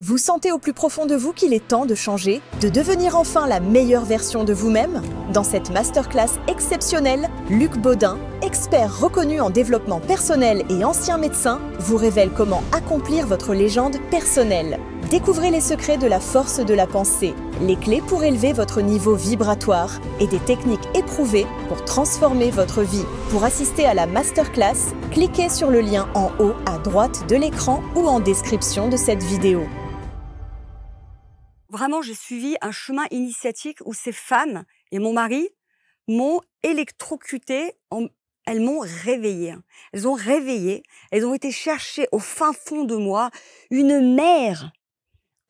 Vous sentez au plus profond de vous qu'il est temps de changer, de devenir enfin la meilleure version de vous-même? Dans cette masterclass exceptionnelle, Luc Baudin, expert reconnu en développement personnel et ancien médecin, vous révèle comment accomplir votre légende personnelle. Découvrez les secrets de la force de la pensée, les clés pour élever votre niveau vibratoire et des techniques éprouvées pour transformer votre vie. Pour assister à la masterclass, cliquez sur le lien en haut à droite de l'écran ou en description de cette vidéo. Vraiment, j'ai suivi un chemin initiatique où ces femmes et mon mari m'ont électrocutée, elles m'ont réveillée. Elles ont réveillé, elles ont été chercher au fin fond de moi une mère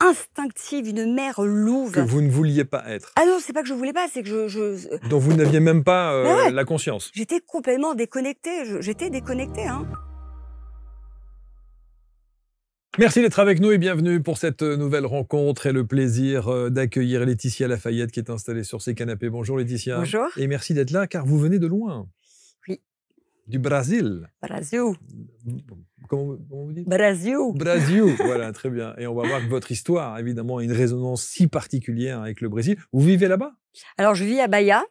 instinctive, une mère louve. Que vous ne vouliez pas être. Ah non, c'est pas que je voulais pas, c'est que dont vous n'aviez même pas ouais, la conscience. J'étais complètement déconnectée, j'étais déconnectée. Hein. Merci d'être avec nous et bienvenue pour cette nouvelle rencontre et le plaisir d'accueillir Laetitia Lafayette qui est installée sur ses canapés. Bonjour Laetitia. Bonjour. Et merci d'être là car vous venez de loin. Oui. Du Brésil. Brasil. Comment vous dites? Brasil. Brasil, voilà, très bien. Et on va voir que votre histoire, évidemment, a une résonance si particulière avec le Brésil. Vous vivez là-bas? Alors, je vis à Bahia.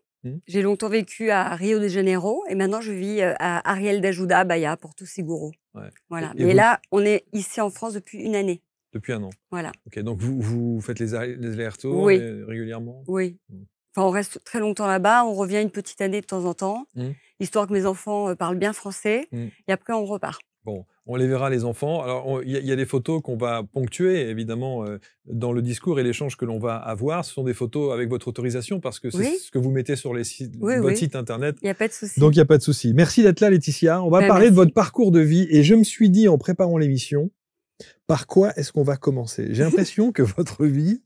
J'ai longtemps vécu à Rio de Janeiro et maintenant je vis à Ariel d'Ajuda, à Bahia, Porto Seguro. Ouais. Voilà. Mais là, on est ici en France depuis une année. Depuis un an. Voilà. Ok, donc vous faites les allers-retours oui. Régulièrement? Oui. Enfin, on reste très longtemps là-bas, on revient une petite année de temps en temps, histoire que mes enfants parlent bien français, et après on repart. Bon, on les verra les enfants. Alors, il y a des photos qu'on va ponctuer, évidemment, dans le discours et l'échange que l'on va avoir. Ce sont des photos avec votre autorisation, parce que c'est ce que vous mettez sur votre site internet. Il n'y a pas de souci. Donc, il n'y a pas de souci. Merci d'être là, Laetitia. On va parler de votre parcours de vie. Et je me suis dit, en préparant l'émission, par quoi est-ce qu'on va commencer? J'ai l'impression que votre vie...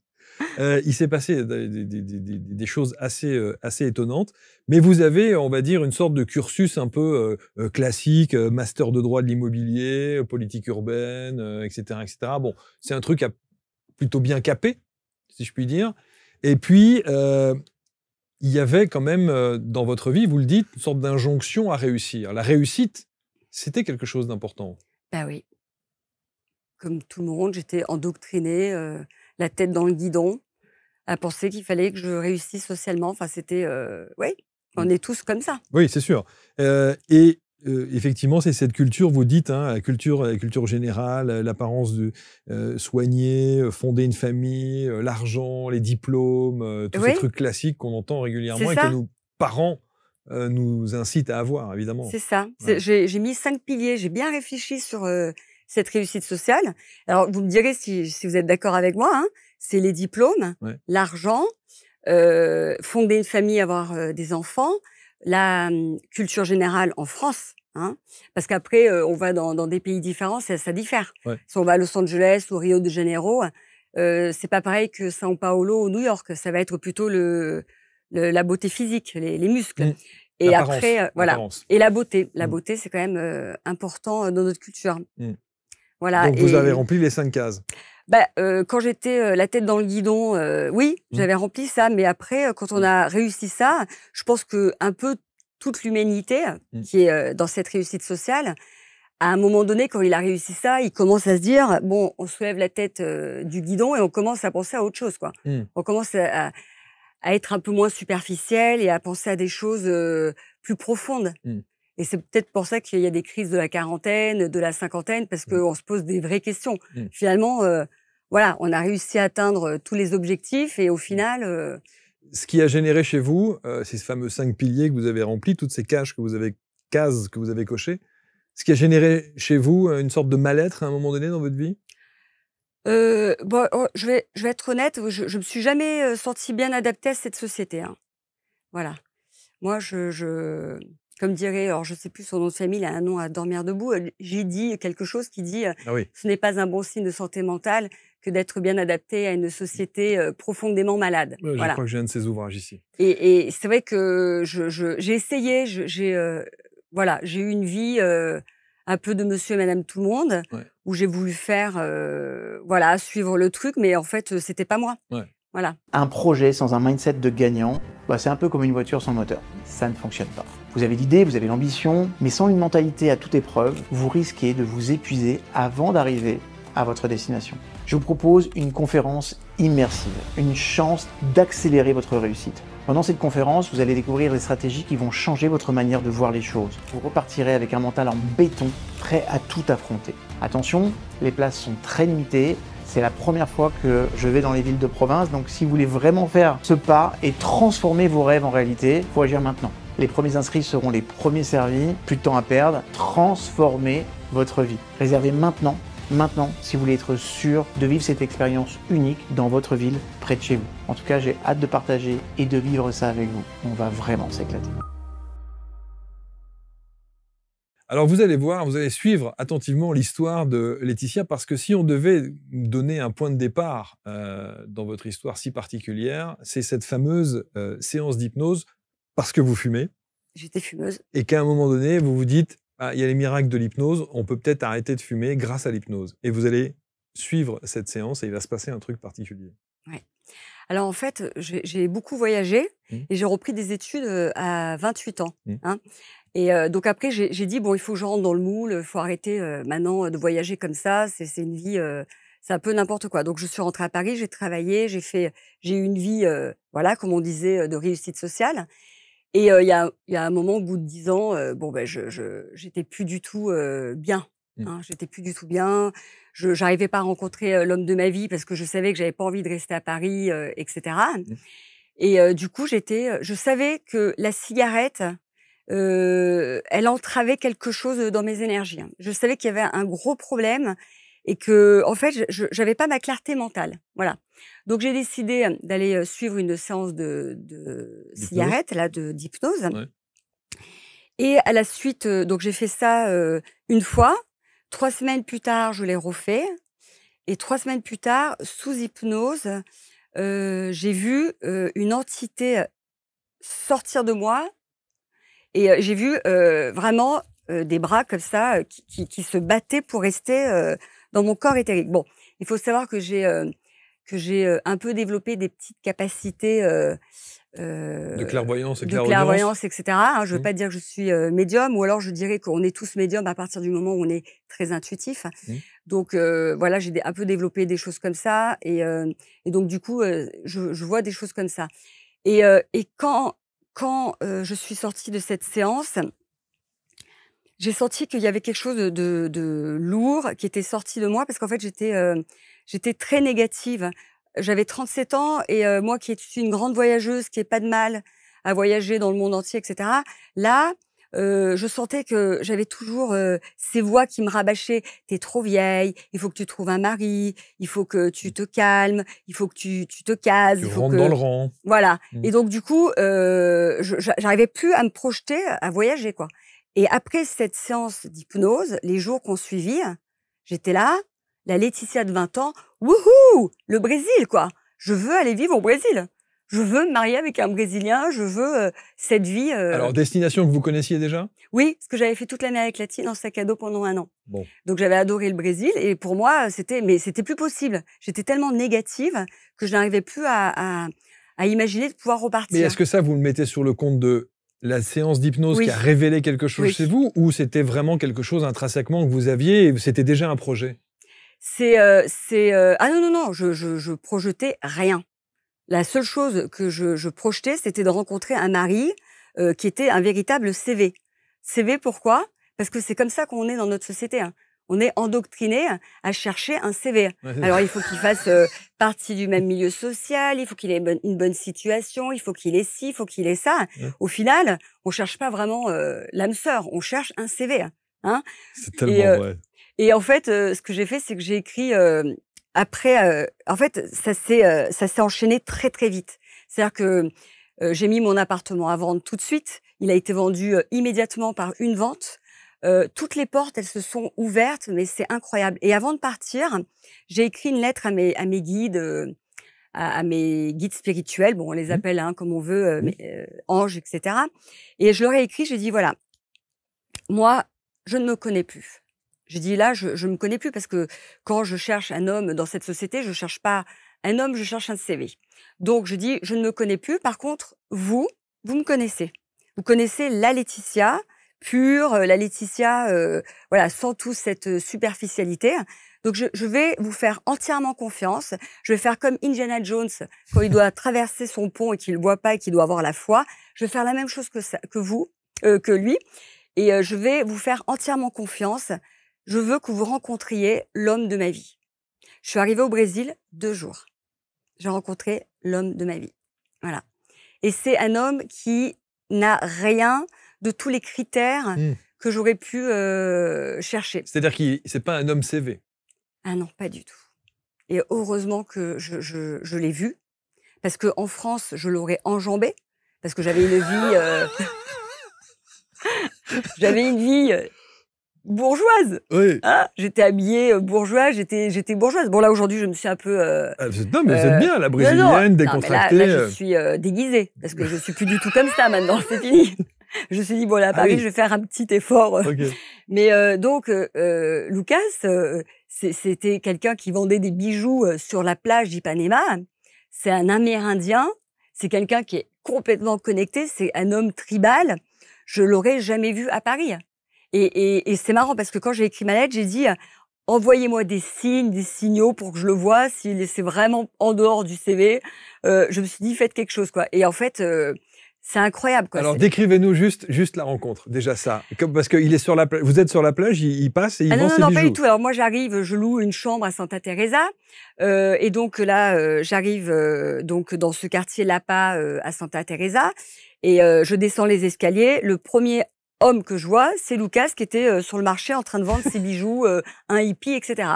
il s'est passé des choses assez étonnantes, mais vous avez, on va dire, une sorte de cursus un peu classique, master de droit de l'immobilier, politique urbaine, etc., etc. Bon, c'est un truc plutôt bien capé, si je puis dire. Et puis, il y avait quand même, dans votre vie, vous le dites, une sorte d'injonction à réussir. La réussite, c'était quelque chose d'important. Ben oui. Comme tout le monde, j'étais endoctrinée, la tête dans le guidon, à penser qu'il fallait que je réussisse socialement. Enfin, c'était... oui, on est tous comme ça. Oui, c'est sûr. Effectivement, c'est cette culture, vous dites, hein, la culture générale, l'apparence de soigner, fonder une famille, l'argent, les diplômes, tous ces trucs classiques qu'on entend régulièrement et que nos parents nous incitent à avoir, évidemment. C'est ça. Ouais. J'ai mis 5 piliers, j'ai bien réfléchi sur... cette réussite sociale. Alors, vous me direz si vous êtes d'accord avec moi, hein, c'est les diplômes, l'argent, fonder une famille, avoir des enfants, la culture générale en France, hein, parce qu'après, on va dans des pays différents, ça diffère. Ouais. Si on va à Los Angeles ou Rio de Janeiro, c'est pas pareil que São Paulo ou New York. Ça va être plutôt la beauté physique, les muscles. Et après, voilà. Et la beauté. La beauté, c'est quand même important dans notre culture. Voilà. Donc, vous avez rempli les 5 cases. Bah, quand j'étais la tête dans le guidon, oui, j'avais rempli ça. Mais après, quand on a réussi ça, je pense que un peu toute l'humanité qui est dans cette réussite sociale, à un moment donné, quand il a réussi ça, il commence à se dire, bon, on soulève la tête du guidon et on commence à penser à autre chose, quoi. On commence à être un peu moins superficiel et à penser à des choses plus profondes. Et c'est peut-être pour ça qu'il y a des crises de la quarantaine, de la cinquantaine, parce qu'on se pose des vraies questions. Finalement, voilà, on a réussi à atteindre tous les objectifs et au final... Ce qui a généré chez vous, ces fameux 5 piliers que vous avez remplis, toutes ces cases que vous avez cochées, ce qui a généré chez vous une sorte de mal-être à un moment donné dans votre vie? Bon, je vais être honnête, je me suis jamais sentie bien adaptée à cette société. Hein. Voilà. Moi, comme dirait, alors je sais plus son nom de famille, il a un nom à dormir debout, j'ai dit quelque chose qui dit ce n'est pas un bon signe de santé mentale que d'être bien adapté à une société profondément malade. Ouais, voilà. Je crois que j'ai un de ses ouvrages ici. Et c'est vrai que j'ai essayé, j'ai eu une vie un peu de monsieur et madame tout le monde, où j'ai voulu faire, suivre le truc, mais en fait, c'était pas moi. Ouais. Voilà. Un projet sans un mindset de gagnant, c'est un peu comme une voiture sans moteur. Ça ne fonctionne pas. Vous avez l'idée, vous avez l'ambition, mais sans une mentalité à toute épreuve, vous risquez de vous épuiser avant d'arriver à votre destination. Je vous propose une conférence immersive, une chance d'accélérer votre réussite. Pendant cette conférence, vous allez découvrir des stratégies qui vont changer votre manière de voir les choses. Vous repartirez avec un mental en béton, prêt à tout affronter. Attention, les places sont très limitées. C'est la première fois que je vais dans les villes de province, donc si vous voulez vraiment faire ce pas et transformer vos rêves en réalité, il faut agir maintenant. Les premiers inscrits seront les premiers servis, plus de temps à perdre, transformez votre vie. Réservez maintenant, si vous voulez être sûr de vivre cette expérience unique dans votre ville, près de chez vous. En tout cas, j'ai hâte de partager et de vivre ça avec vous. On va vraiment s'éclater. Alors vous allez voir, vous allez suivre attentivement l'histoire de Laetitia, parce que si on devait donner un point de départ dans votre histoire si particulière, c'est cette fameuse séance d'hypnose parce que vous fumez. J'étais fumeuse. Et qu'à un moment donné, vous vous dites, ah, il y a les miracles de l'hypnose, on peut peut-être arrêter de fumer grâce à l'hypnose. Et vous allez suivre cette séance et il va se passer un truc particulier. Ouais. Alors en fait, j'ai beaucoup voyagé et j'ai repris des études à 28 ans. Hein. Et donc après, j'ai dit, bon, il faut que je rentre dans le moule, il faut arrêter maintenant de voyager comme ça, c'est une vie, c'est un peu n'importe quoi. Donc je suis rentrée à Paris, j'ai travaillé, j'ai eu une vie, voilà, comme on disait, de réussite sociale. Et il y a un moment, au bout de 10 ans, bon, ben, j'étais plus du tout bien. Hein, j'étais plus du tout bien. J'arrivais pas à rencontrer l'homme de ma vie parce que je savais que j'avais pas envie de rester à Paris, etc. Et du coup, je savais que la cigarette, elle entravait quelque chose dans mes énergies. Je savais qu'il y avait un gros problème et que, en fait, j'avais pas ma clarté mentale. Voilà. Donc, j'ai décidé d'aller suivre une séance de cigarette, là, d'hypnose. Ouais. Et à la suite, donc j'ai fait ça une fois. 3 semaines plus tard, je l'ai refait. Et 3 semaines plus tard, sous hypnose, j'ai vu une entité sortir de moi. Et j'ai vu vraiment des bras comme ça qui se battaient pour rester dans mon corps éthérique. Bon, il faut savoir que j'ai un peu développé des petites capacités de clairvoyance et clairvoyance, etc. Hein, je veux pas dire que je suis médium, ou alors je dirais qu'on est tous médiums à partir du moment où on est très intuitif. Donc voilà, j'ai un peu développé des choses comme ça, et donc du coup, je vois des choses comme ça. Et quand je suis sortie de cette séance, j'ai senti qu'il y avait quelque chose de lourd qui était sorti de moi, parce qu'en fait, j'étais très négative. J'avais 37 ans et moi qui suis une grande voyageuse, qui n'ai pas de mal à voyager dans le monde entier, etc. Là, je sentais que j'avais toujours ces voix qui me rabâchaient. T'es trop vieille, il faut que tu trouves un mari, il faut que tu te calmes, il faut que tu te cases. Tu rentres dans le rang. Voilà. Et donc, du coup, j'arrivais plus à me projeter à voyager, quoi. Et après cette séance d'hypnose, les jours qu'on suivit, j'étais là, la Laetitia de 20 ans, wouhou, le Brésil, quoi. Je veux aller vivre au Brésil. Je veux me marier avec un Brésilien, je veux cette vie. Alors, destination que vous connaissiez déjà? Oui, parce que j'avais fait toute l'Amérique latine en sac à dos pendant 1 an. Bon. Donc, j'avais adoré le Brésil, et pour moi, c'était plus possible. J'étais tellement négative que je n'arrivais plus à imaginer de pouvoir repartir. Mais est-ce que ça, vous le mettez sur le compte de la séance d'hypnose qui a révélé quelque chose chez vous, ou c'était vraiment quelque chose intrinsèquement que vous aviez et c'était déjà un projet? Ah non, je projetais rien. La seule chose que je projetais, c'était de rencontrer un mari qui était un véritable CV. CV, pourquoi? Parce que c'est comme ça qu'on est dans notre société. Hein. On est endoctriné à chercher un CV. Alors, il faut qu'il fasse partie du même milieu social, il faut qu'il ait une bonne situation, il faut qu'il ait ci, il faut qu'il ait ça. Au final, on cherche pas vraiment l'âme sœur, on cherche un CV. Hein. C'est tellement vrai. Et en fait, ce que j'ai fait, c'est que j'ai écrit après. En fait, ça s'est enchaîné très très vite. C'est-à-dire que j'ai mis mon appartement à vendre tout de suite. Il a été vendu immédiatement par une vente. Toutes les portes, elles se sont ouvertes, mais c'est incroyable. Et avant de partir, j'ai écrit une lettre à mes guides, à mes guides spirituels. Bon, on les appelle comme on veut, anges, etc. Et je leur ai écrit, j'ai dit voilà, moi, je ne me connais plus. J'ai dit là, je me connais plus, parce que quand je cherche un homme dans cette société, je cherche pas un homme, je cherche un CV. Donc je dis, je ne me connais plus. Par contre, vous me connaissez. Vous connaissez la Laetitia pure, la Laetitia, voilà, sans toute cette superficialité. Donc, je vais vous faire entièrement confiance. Je vais faire comme Indiana Jones quand il doit traverser son pont et qu'il ne le voit pas et qu'il doit avoir la foi. Je vais faire la même chose que lui. Et je vais vous faire entièrement confiance. Je veux que vous rencontriez l'homme de ma vie. Je suis arrivée au Brésil 2 jours. J'ai rencontré l'homme de ma vie. Voilà. Et c'est un homme qui n'a rien de tous les critères que j'aurais pu chercher. C'est-à-dire que c'est pas un homme CV. Ah non, pas du tout. Et heureusement que je l'ai vu, parce qu'en France, je l'aurais enjambé, parce que j'avais une vie... bourgeoise. Oui. Hein, j'étais habillée bourgeoise, j'étais bourgeoise. Bon, là, aujourd'hui, je me suis un peu... non, mais vous êtes bien, la brésilienne, décontractée. Non, là, je suis déguisée, parce que je suis plus du tout comme ça, maintenant, c'est fini. Je me suis dit, bon, là, à Paris, je vais faire un petit effort. Okay. Mais donc, Lucas, c'était quelqu'un qui vendait des bijoux sur la plage d'Ipanema. C'est un Amérindien. C'est quelqu'un qui est complètement connecté. C'est un homme tribal. Je l'aurais jamais vu à Paris. Et c'est marrant parce que quand j'ai écrit ma lettre, j'ai dit envoyez-moi des signes, des signaux pour que je le voie. Si c'est vraiment en dehors du CV, je me suis dit faites quelque chose, quoi. Et en fait, c'est incroyable, quoi. Alors décrivez-nous juste la rencontre, déjà ça, parce qu'il est sur la plage. Vous êtes sur la plage, il passe et il vend ses bijoux. Non, pas du tout. Alors moi j'arrive, je loue une chambre à Santa Teresa, et donc là j'arrive donc dans ce quartier Lapa à Santa Teresa, et je descends les escaliers. Le premier homme que je vois, c'est Lucas qui était sur le marché en train de vendre ses bijoux, un hippie, etc.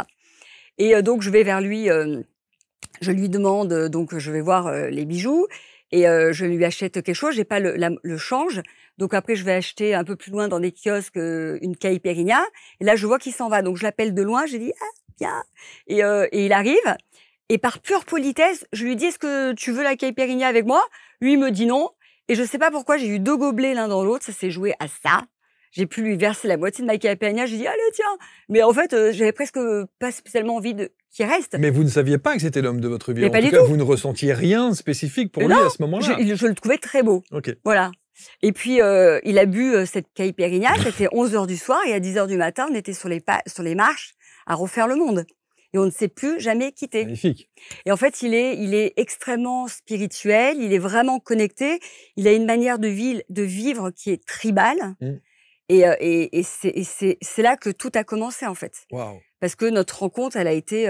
Et donc je vais vers lui, je lui demande, donc je vais voir les bijoux et je lui achète quelque chose. J'ai pas le change, donc après je vais acheter un peu plus loin dans des kiosques une caipirinha. Et là je vois qu'il s'en va, donc je l'appelle de loin. J'ai dit viens, et il arrive. Et par pure politesse, je lui dis est-ce que tu veux la caipirinha avec moi? Lui il me dit non. Et je sais pas pourquoi, j'ai eu 2 gobelets l'un dans l'autre, ça s'est joué à ça. J'ai pu lui verser la moitié de ma caipirinha, j'ai dit allez tiens. Mais en fait, j'avais presque pas spécialement envie qu'il reste. Mais vous ne saviez pas que c'était l'homme de votre vie. Mais en tout cas, vous ne ressentiez rien spécifique pour lui à ce moment-là. Je le trouvais très beau. Okay. Voilà. Et puis il a bu cette caipirinha, c'était 11h du soir et à 10h du matin, on était sur les marches à refaire le monde. Et on ne s'est plus jamais quitté. Magnifique. Et en fait, il est extrêmement spirituel, il est vraiment connecté, il a une manière de vivre qui est tribale. Et c'est là que tout a commencé, en fait. Wow. Parce que notre rencontre, elle a été...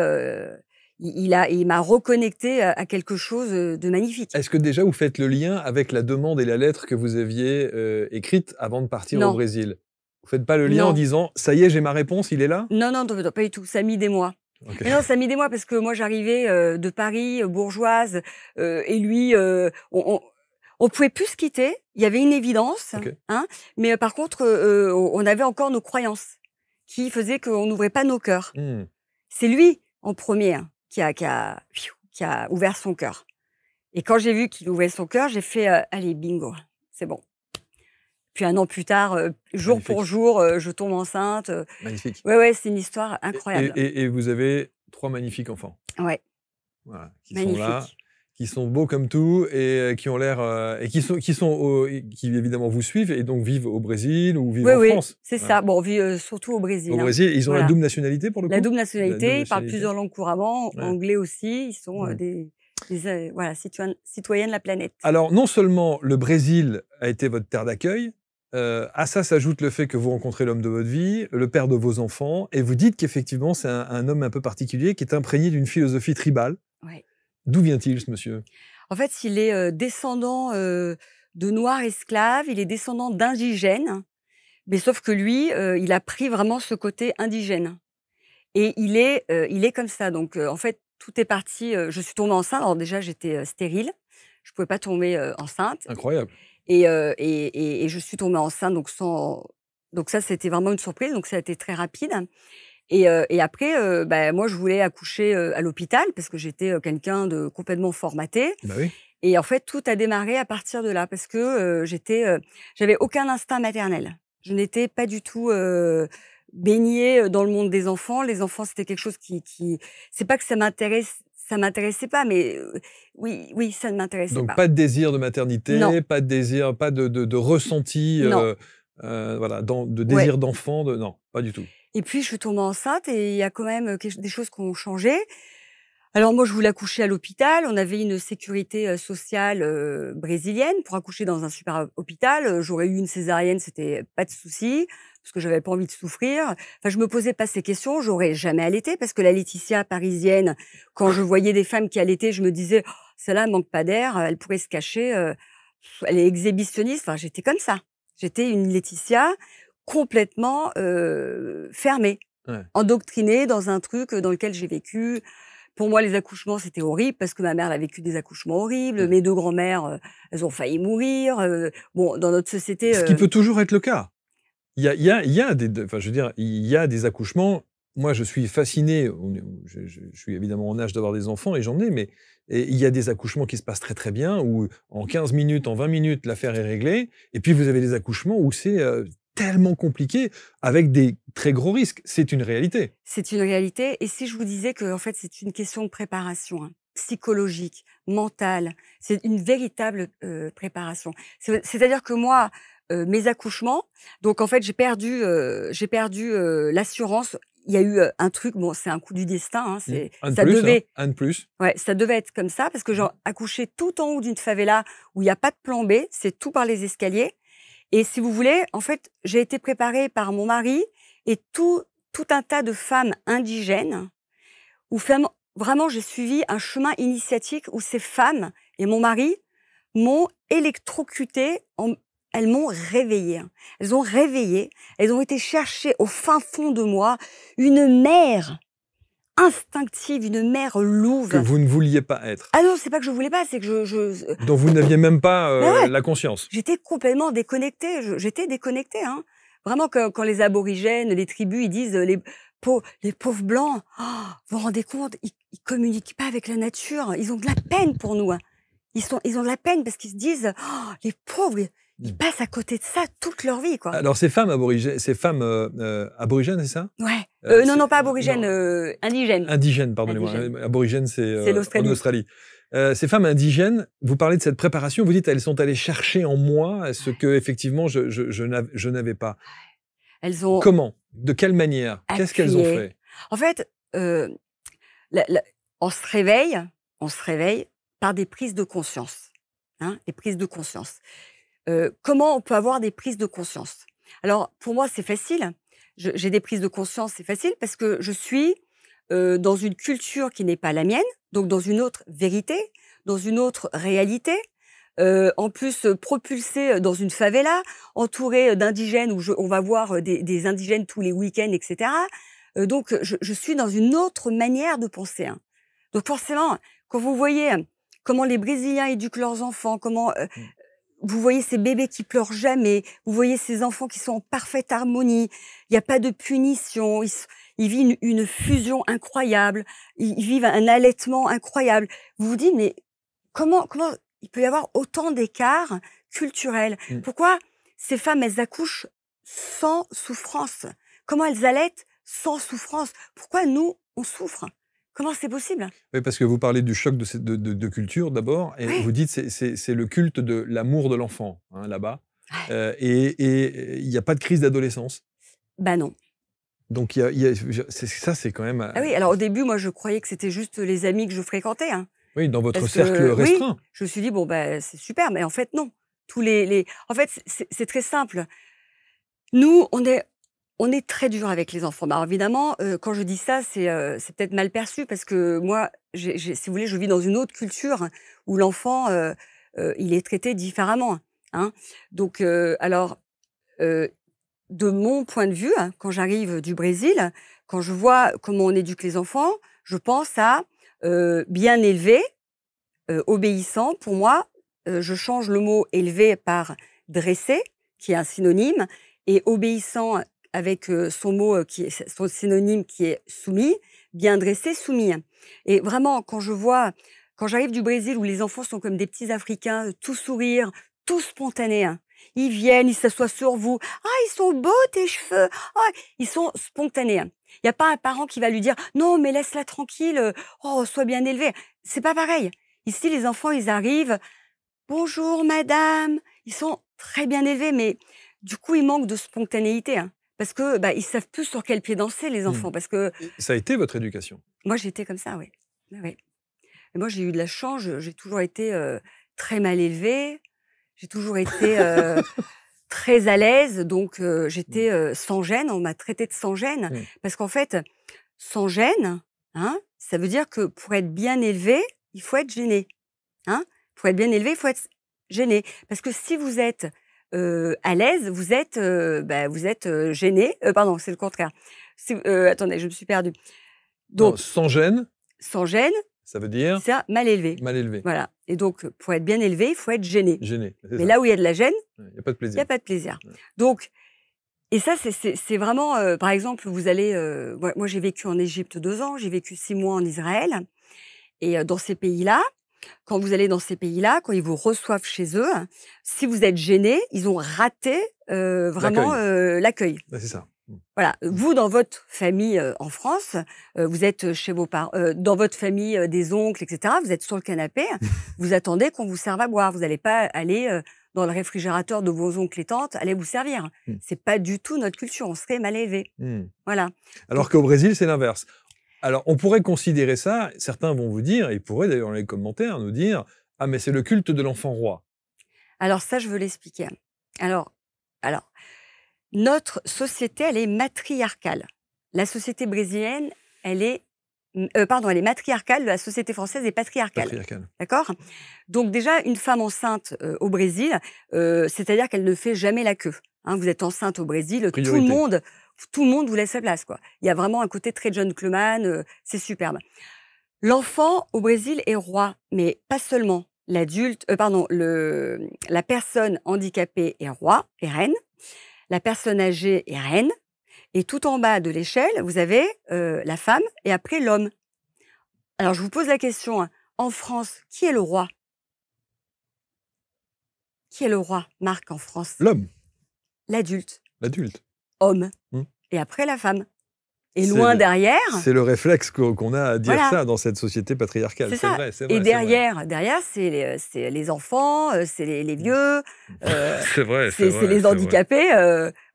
il m'a reconnecté à quelque chose de magnifique. Est-ce que déjà vous faites le lien avec la demande et la lettre que vous aviez écrite avant de partir au Brésil? Vous faites pas le lien en disant « ça y est, j'ai ma réponse, il est là » ? Non, pas du tout. Ça a mis des mois. Okay. Mais non, ça a mis des mois parce que moi j'arrivais de Paris, bourgeoise, et lui, on pouvait plus se quitter. Il y avait une évidence, hein. Mais par contre, on avait encore nos croyances qui faisaient qu'on n'ouvrait pas nos cœurs. C'est lui en premier qui a ouvert son cœur. Et quand j'ai vu qu'il ouvrait son cœur, j'ai fait allez bingo, c'est bon. Puis 1 an plus tard, jour pour jour, je tombe enceinte. Magnifique. Ouais, c'est une histoire incroyable. Et vous avez 3 magnifiques enfants. Ouais. Voilà, qui sont là, qui sont beaux comme tout et qui ont l'air et qui évidemment vous suivent et donc vivent au Brésil ou vivent en France. Oui, c'est ça. Bon, on vit surtout au Brésil. Au Brésil, ils ont la double nationalité pour le coup. La double nationalité, ils parlent plusieurs langues couramment, anglais aussi. Ils sont citoyens de la planète. Alors, non seulement le Brésil a été votre terre d'accueil, à ça s'ajoute le fait que vous rencontrez l'homme de votre vie, le père de vos enfants, et vous dites qu'effectivement, c'est un homme un peu particulier qui est imprégné d'une philosophie tribale. Ouais. D'où vient-il, ce monsieur? En fait, il est descendant de noirs esclaves, il est descendant d'indigènes, mais sauf que lui, il a pris vraiment ce côté indigène. Et il est comme ça. Donc, en fait, tout est parti. Je suis tombée enceinte. Alors déjà, j'étais stérile. Je pouvais pas tomber enceinte. Incroyable. Et je suis tombée enceinte, donc ça, c'était vraiment une surprise. Donc ça a été très rapide. Et après, moi, je voulais accoucher à l'hôpital parce que j'étais quelqu'un de complètement formaté. Bah oui. Et en fait, tout a démarré à partir de là parce que j'avais aucun instinct maternel. Je n'étais pas du tout baignée dans le monde des enfants. Les enfants, c'était quelque chose c'est pas que ça m'intéressait pas, mais oui, ça ne m'intéressait pas. Donc pas de désir de maternité, non. pas de désir, pas de ressenti voilà, de désir d'enfant, non, pas du tout. Et puis, je suis tombée enceinte et il y a quand même des choses qui ont changé. Alors moi, je voulais accoucher à l'hôpital. On avait une sécurité sociale brésilienne pour accoucher dans un super hôpital. J'aurais eu une césarienne, c'était pas de souci, parce que j'avais pas envie de souffrir. Enfin, je me posais pas ces questions. J'aurais jamais allaité, parce que la Laetitia parisienne, quand je voyais des femmes qui allaitaient, je me disais, oh, celle-là manque pas d'air, elle pourrait se cacher. Elle est exhibitionniste. Enfin, j'étais comme ça. J'étais une Laetitia complètement fermée, endoctrinée dans un truc dans lequel j'ai vécu. Pour moi, les accouchements, c'était horrible parce que ma mère a vécu des accouchements horribles. Mes deux grands-mères, elles ont failli mourir. Bon, dans notre société... Ce qui peut toujours être le cas. Il y a des... Enfin, je veux dire, il y a des accouchements... Moi, je suis fasciné. Je suis évidemment en âge d'avoir des enfants et j'en ai, mais il y a des accouchements qui se passent très, très bien, où en 15 minutes, en 20 minutes, l'affaire est réglée. Et puis, vous avez des accouchements où c'est... tellement compliqué, avec des très gros risques. C'est une réalité. C'est une réalité. Et si je vous disais que, en fait, c'est une question de préparation, psychologique, mentale, c'est une véritable préparation. C'est-à-dire que moi, mes accouchements, donc en fait, j'ai perdu l'assurance. Il y a eu un truc, bon, c'est un coup du destin. Un de plus. Ouais, ça devait être comme ça, parce que j'ai accouché tout en haut d'une favela où il n'y a pas de plan B, c'est tout par les escaliers. Et si vous voulez, en fait, j'ai été préparée par mon mari et tout un tas de femmes indigènes où vraiment j'ai suivi un chemin initiatique où ces femmes et mon mari m'ont électrocutée, elles m'ont réveillée. Elles ont réveillé, elles ont été chercher au fin fond de moi une mère instinctive, une mère louve. Que vous ne vouliez pas être. Ah non, c'est pas que je voulais pas, c'est que dont vous n'aviez même pas la conscience. J'étais complètement déconnectée. J'étais déconnectée, hein. Vraiment, quand les aborigènes, les tribus, ils disent les pauvres blancs, oh, vous vous rendez compte, ils communiquent pas avec la nature. Ils ont de la peine pour nous. Hein. Ils ont de la peine parce qu'ils se disent, oh, les pauvres, ils passent à côté de ça toute leur vie, quoi. Alors ces femmes aborigènes, c'est ça? Ouais. Non, pas aborigènes, indigènes. Indigènes, pardonnez-moi. Aborigènes, c'est l'Australie. En Australie. Ces femmes indigènes, vous parlez de cette préparation, vous dites elles sont allées chercher en moi ce que effectivement je n'avais pas. Elles ont. Comment? De quelle manière? Qu'est-ce qu'elles ont fait? En fait, on se réveille par des prises de conscience, hein, des prises de conscience. Comment on peut avoir des prises de conscience? Alors, pour moi, c'est facile. J'ai des prises de conscience, c'est facile parce que je suis dans une culture qui n'est pas la mienne, donc dans une autre vérité, dans une autre réalité. En plus, propulsée dans une favela, entourée d'indigènes où on va voir des indigènes tous les week-ends, etc. Donc, je suis dans une autre manière de penser. Hein. Donc, forcément, quand vous voyez comment les Brésiliens éduquent leurs enfants, comment... vous voyez ces bébés qui pleurent jamais, vous voyez ces enfants qui sont en parfaite harmonie, il n'y a pas de punition, ils vivent une fusion incroyable, ils vivent un allaitement incroyable. Vous vous dites, mais comment il peut y avoir autant d'écarts culturels? Pourquoi ces femmes, elles accouchent sans souffrance? Comment elles allaitent sans souffrance? Pourquoi nous, on souffre? Comment c'est possible? Oui, parce que vous parlez du choc de culture d'abord, et vous dites c'est le culte de l'amour de l'enfant, hein, là-bas. Et il n'y a pas de crise d'adolescence. Ben non. Donc ça, c'est quand même... Ah oui, alors au début, moi, je croyais que c'était juste les amis que je fréquentais. Hein. Oui, dans votre cercle restreint. Oui, je me suis dit, bon, ben, c'est super, mais en fait, non. En fait, c'est très simple. Nous, on est très dur avec les enfants. Alors évidemment, quand je dis ça, c'est peut-être mal perçu parce que moi, si vous voulez, je vis dans une autre culture où l'enfant, il est traité différemment. Hein. Donc, de mon point de vue, quand j'arrive du Brésil, quand je vois comment on éduque les enfants, je pense à bien élevé, obéissant. Pour moi, je change le mot élevé par dressé, qui est un synonyme, et obéissant avec son synonyme qui est soumis, bien dressé, soumis. Et vraiment, quand j'arrive du Brésil où les enfants sont comme des petits Africains, tout sourire, tout spontané, hein. Ils viennent, ils s'assoient sur vous. Ah, ils sont beaux tes cheveux. Ah, ils sont spontanés. Il n'y a pas un parent qui va lui dire non, mais laisse-la tranquille. Oh, sois bien élevé. C'est pas pareil. Ici, les enfants, ils arrivent. Bonjour, madame. Ils sont très bien élevés, mais du coup, il manque de spontanéité. Hein, parce que ils savent plus sur quel pied danser, les enfants. Parce que ça a été votre éducation? Moi, j'ai été comme ça, oui. Oui. Et moi, j'ai eu de la chance. J'ai toujours été très mal élevée. J'ai toujours été très à l'aise. Donc, j'étais sans gêne. On m'a traité de sans gêne. Parce qu'en fait, sans gêne, hein, ça veut dire que pour être bien élevé, il faut être gêné. Hein, pour être bien élevé, il faut être gêné. Parce que si vous êtes à l'aise, vous êtes gêné. Pardon, c'est le contraire. Attendez, je me suis perdue. Donc, non, sans gêne. Sans gêne. Ça veut dire ça, mal élevé. Mal élevé. Voilà. Et donc, pour être bien élevé, il faut être gêné. Gêné. Mais là où il y a de la gêne, il n'y a pas de plaisir. Il n'y a pas de plaisir. Ouais. Donc, et ça, c'est vraiment, par exemple, vous allez. Moi, j'ai vécu en Égypte 2 ans, j'ai vécu 6 mois en Israël. Et dans ces pays-là, quand vous allez dans ces pays-là, quand ils vous reçoivent chez eux, si vous êtes gêné, ils ont raté vraiment l'accueil. C'est ça. Voilà, vous dans votre famille en France, vous êtes chez vos parents, dans votre famille des oncles, etc. Vous êtes sur le canapé, vous attendez qu'on vous serve à boire. Vous n'allez pas aller dans le réfrigérateur de vos oncles et tantes, aller vous servir. C'est pas du tout notre culture. On serait mal élevé. Voilà. Alors qu'au Brésil, c'est l'inverse. Alors, on pourrait considérer ça. Certains vont vous dire, ils pourraient d'ailleurs dans les commentaires nous dire, ah mais c'est le culte de l'enfant roi. Alors ça, je veux l'expliquer. Alors. Notre société, elle est matriarcale. La société brésilienne, elle est matriarcale. La société française est patriarcale. D'accord ? Donc déjà, une femme enceinte au Brésil, c'est-à-dire qu'elle ne fait jamais la queue. Hein, vous êtes enceinte au Brésil, tout le monde vous laisse sa place, quoi. Il y a vraiment un côté très gentleman, c'est superbe. L'enfant au Brésil est roi, mais pas seulement. La personne handicapée est roi et reine. La personne âgée est reine, et tout en bas de l'échelle, vous avez la femme et après l'homme. Alors, je vous pose la question, en France, qui est le roi? Qui est le roi, Marc, en France? L'homme. L'adulte. L'adulte. Homme. Et après, la femme. Et loin derrière... C'est le réflexe qu'on a à dire ça dans cette société patriarcale. C'est vrai. Et derrière, c'est les enfants, c'est les vieux, c'est les handicapés.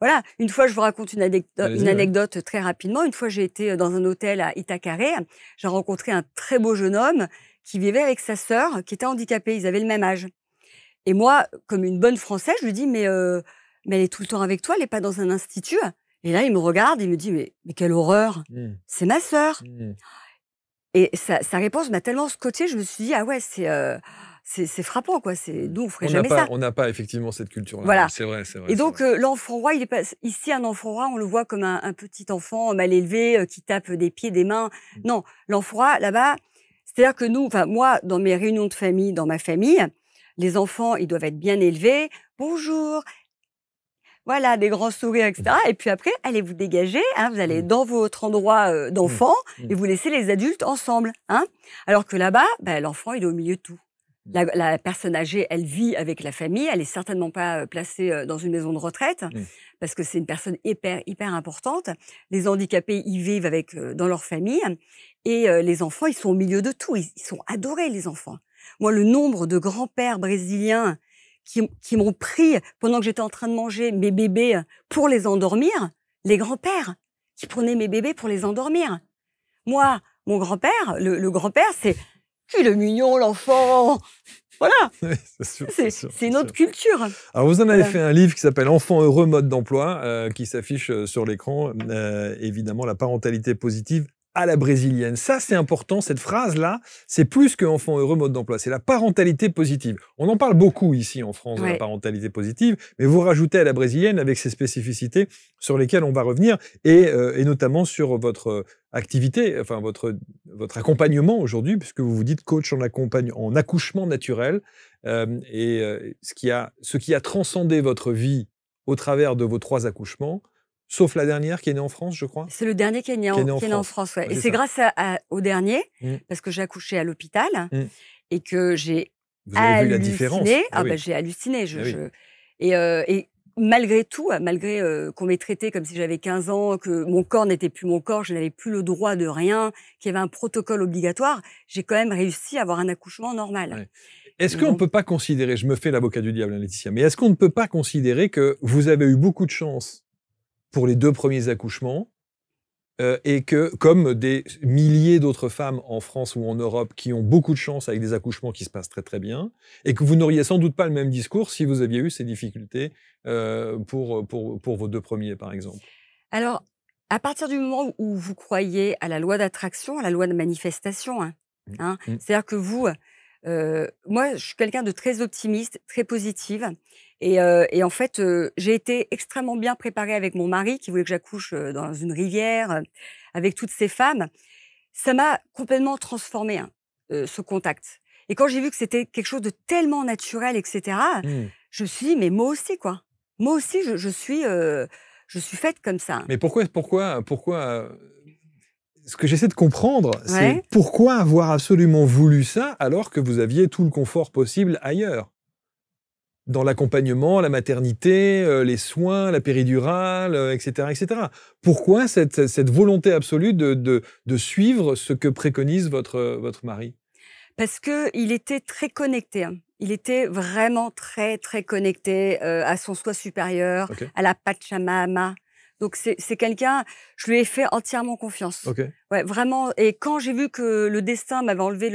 Voilà. Une fois, je vous raconte une anecdote très rapidement. Une fois, j'ai été dans un hôtel à Itacaré. J'ai rencontré un très beau jeune homme qui vivait avec sa sœur, qui était handicapée. Ils avaient le même âge. Et moi, comme une bonne Française, je lui dis, mais elle est tout le temps avec toi, elle n'est pas dans un institut. Et là, il me regarde et il me dit, mais quelle horreur, c'est ma sœur. Et sa réponse m'a tellement scotché, je me suis dit, ah ouais, c'est frappant, quoi. Nous, on ne ferait jamais ça. On n'a pas effectivement cette culture-là. Voilà. C'est vrai. Et donc, l'enfant roi, ici, un enfant roi, on le voit comme un petit enfant mal élevé qui tape des pieds, des mains. Non, l'enfant roi, là-bas, c'est-à-dire que moi, dans mes réunions de famille, dans ma famille, les enfants, ils doivent être bien élevés. Bonjour. Voilà, des grands sourires, etc. Et puis après, allez vous dégager, hein, vous allez dans votre endroit d'enfant et vous laissez les adultes ensemble. Hein. Alors que là-bas, l'enfant, il est au milieu de tout. La personne âgée, elle vit avec la famille, elle est certainement pas placée dans une maison de retraite parce que c'est une personne hyper importante. Les handicapés, ils vivent dans leur famille et les enfants, ils sont au milieu de tout. Ils sont adorés, les enfants. Moi, le nombre de grands-pères brésiliens qui m'ont pris, pendant que j'étais en train de manger, mes bébés pour les endormir, les grands-pères qui prenaient mes bébés pour les endormir. Moi, mon grand-père, le grand-père, c'est « le mignon, l'enfant !» Voilà, oui, c'est une autre culture. Alors, vous en avez fait un livre qui s'appelle « Enfant heureux, mode d'emploi », qui s'affiche sur l'écran. Évidemment, la parentalité positive à la brésilienne. Ça, c'est important, cette phrase-là, c'est plus que enfant heureux, mode d'emploi, c'est la parentalité positive. On en parle beaucoup ici en France de la parentalité positive, mais vous rajoutez à la brésilienne avec ses spécificités sur lesquelles on va revenir, et notamment sur votre activité, enfin votre accompagnement aujourd'hui, puisque vous vous dites coach en accouchement naturel, ce qui a transcendé votre vie au travers de vos 3 accouchements, sauf la dernière qui est née en France, je crois. C'est le dernier qui est né en France. Ouais. Et c'est grâce au dernier, parce que j'ai accouché à l'hôpital et que j'ai halluciné. Vu la différence. J'ai halluciné. Et malgré tout, malgré qu'on m'ait traité comme si j'avais 15 ans, que mon corps n'était plus mon corps, je n'avais plus le droit de rien, qu'il y avait un protocole obligatoire, j'ai quand même réussi à avoir un accouchement normal. Ouais. Est-ce qu'on ne peut pas considérer, je me fais l'avocat du diable, hein, Laetitia, mais est-ce qu'on ne peut pas considérer que vous avez eu beaucoup de chance pour les 2 premiers accouchements et que, comme des milliers d'autres femmes en France ou en Europe qui ont beaucoup de chance avec des accouchements qui se passent très très bien, et que vous n'auriez sans doute pas le même discours si vous aviez eu ces difficultés pour vos 2 premiers, par exemple? Alors, à partir du moment où vous croyez à la loi d'attraction, à la loi de manifestation, c'est-à-dire que vous... moi, je suis quelqu'un de très optimiste, très positive. Et en fait, j'ai été extrêmement bien préparée avec mon mari qui voulait que j'accouche dans une rivière, avec toutes ces femmes. Ça m'a complètement transformée, ce contact. Et quand j'ai vu que c'était quelque chose de tellement naturel, etc., je me suis dit, mais moi aussi, quoi. Moi aussi, je suis faite comme ça. Mais pourquoi ce que j'essaie de comprendre, c'est pourquoi avoir absolument voulu ça alors que vous aviez tout le confort possible ailleurs? Dans l'accompagnement, la maternité, les soins, la péridurale, etc., etc. Pourquoi cette volonté absolue de suivre ce que préconise votre mari? Parce qu'il était très connecté. Il était vraiment très, très connecté à son soi supérieur, à la Pachamama. Donc, c'est quelqu'un, je lui ai fait entièrement confiance. Ouais, vraiment. Et quand j'ai vu que le destin m'avait enlevé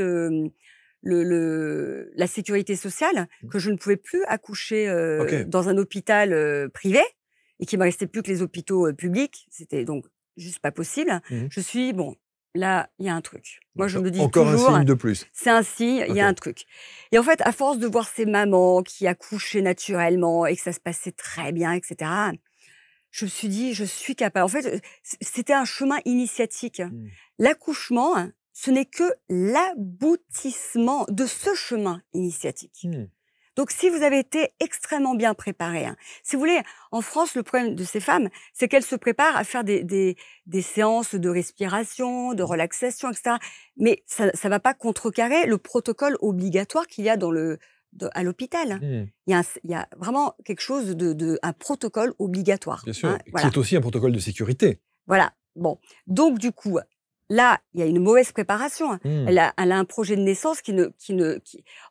la sécurité sociale, que je ne pouvais plus accoucher dans un hôpital privé et qu'il ne me restait plus que les hôpitaux publics, c'était donc juste pas possible, je suis dit, bon, là, il y a un truc. Moi, je me dis encore toujours... un signe de plus. C'est un signe, il y a un truc. Et en fait, à force de voir ces mamans qui accouchaient naturellement et que ça se passait très bien, etc., je me suis dit, je suis capable. En fait, c'était un chemin initiatique. L'accouchement, ce n'est que l'aboutissement de ce chemin initiatique. Donc, si vous avez été extrêmement bien préparé, si vous voulez, en France, le problème de ces femmes, c'est qu'elles se préparent à faire des séances de respiration, de relaxation, etc. Mais ça ne va pas contrecarrer le protocole obligatoire qu'il y a à l'hôpital. Il y a vraiment quelque chose un protocole obligatoire. Bien sûr, qui est aussi un protocole de sécurité. Voilà. Bon. Donc, du coup, là, il y a une mauvaise préparation. Elle a un projet de naissance qui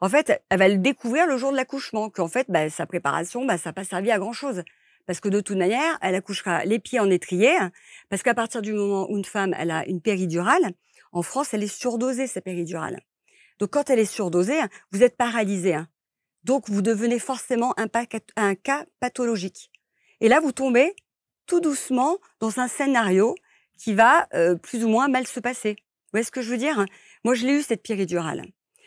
en fait, elle va le découvrir le jour de l'accouchement, qu'en fait, sa préparation, ça n'a pas servi à grand-chose. Parce que de toute manière, elle accouchera les pieds en étrier, parce qu'à partir du moment où une femme, elle a une péridurale, en France, elle est surdosée, sa péridurale. Donc, quand elle est surdosée, vous êtes paralysé. Donc, vous devenez forcément un cas pathologique. Et là, vous tombez tout doucement dans un scénario qui va plus ou moins mal se passer. Vous voyez ce que je veux dire? Moi, je l'ai eu, cette péridurale.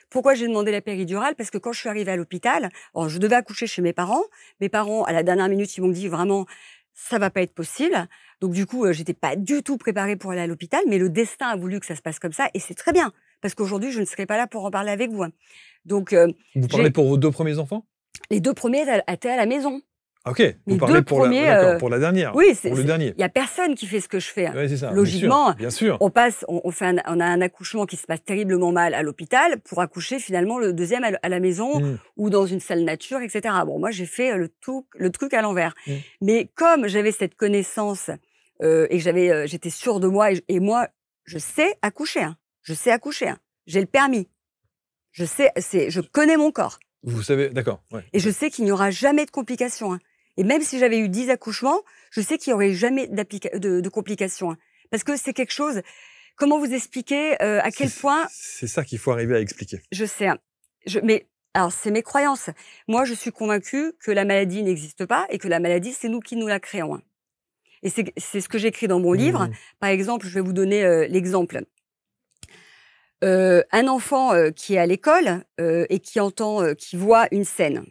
Pourquoi j'ai demandé la péridurale? Parce que quand je suis arrivée à l'hôpital, je devais accoucher chez mes parents. Mes parents, à la dernière minute, ils m'ont dit vraiment, ça va pas être possible. Donc, du coup, j'étais pas du tout préparée pour aller à l'hôpital, mais le destin a voulu que ça se passe comme ça, et c'est très bien. Parce qu'aujourd'hui, je ne serai pas là pour en parler avec vous. Donc, vous parlez pour vos 2 premiers enfants? Les 2 premiers étaient à la maison. Ok, vous parlez pour la dernière, oui, pour le dernier. Il n'y a personne qui fait ce que je fais. Oui, c'est ça. Logiquement, bien sûr. on a un accouchement qui se passe terriblement mal à l'hôpital pour accoucher finalement le deuxième à la maison ou dans une salle nature, etc. Bon, moi, j'ai fait le truc à l'envers. Mais comme j'avais cette connaissance et que j'étais sûre de moi, et moi, je sais accoucher. Je sais accoucher. J'ai le permis. Je connais mon corps. Vous savez, d'accord. Ouais. Et je sais qu'il n'y aura jamais de complications. Et même si j'avais eu 10 accouchements, je sais qu'il n'y aurait jamais de complications. Parce que c'est quelque chose... Comment vous expliquer à quel point... C'est ça qu'il faut arriver à expliquer. Je sais. Mais alors, c'est mes croyances. Moi, je suis convaincue que la maladie n'existe pas et que la maladie, c'est nous qui nous la créons. Et c'est ce que j'écris dans mon livre. Par exemple, je vais vous donner l'exemple. Un enfant qui est à l'école et qui voit une scène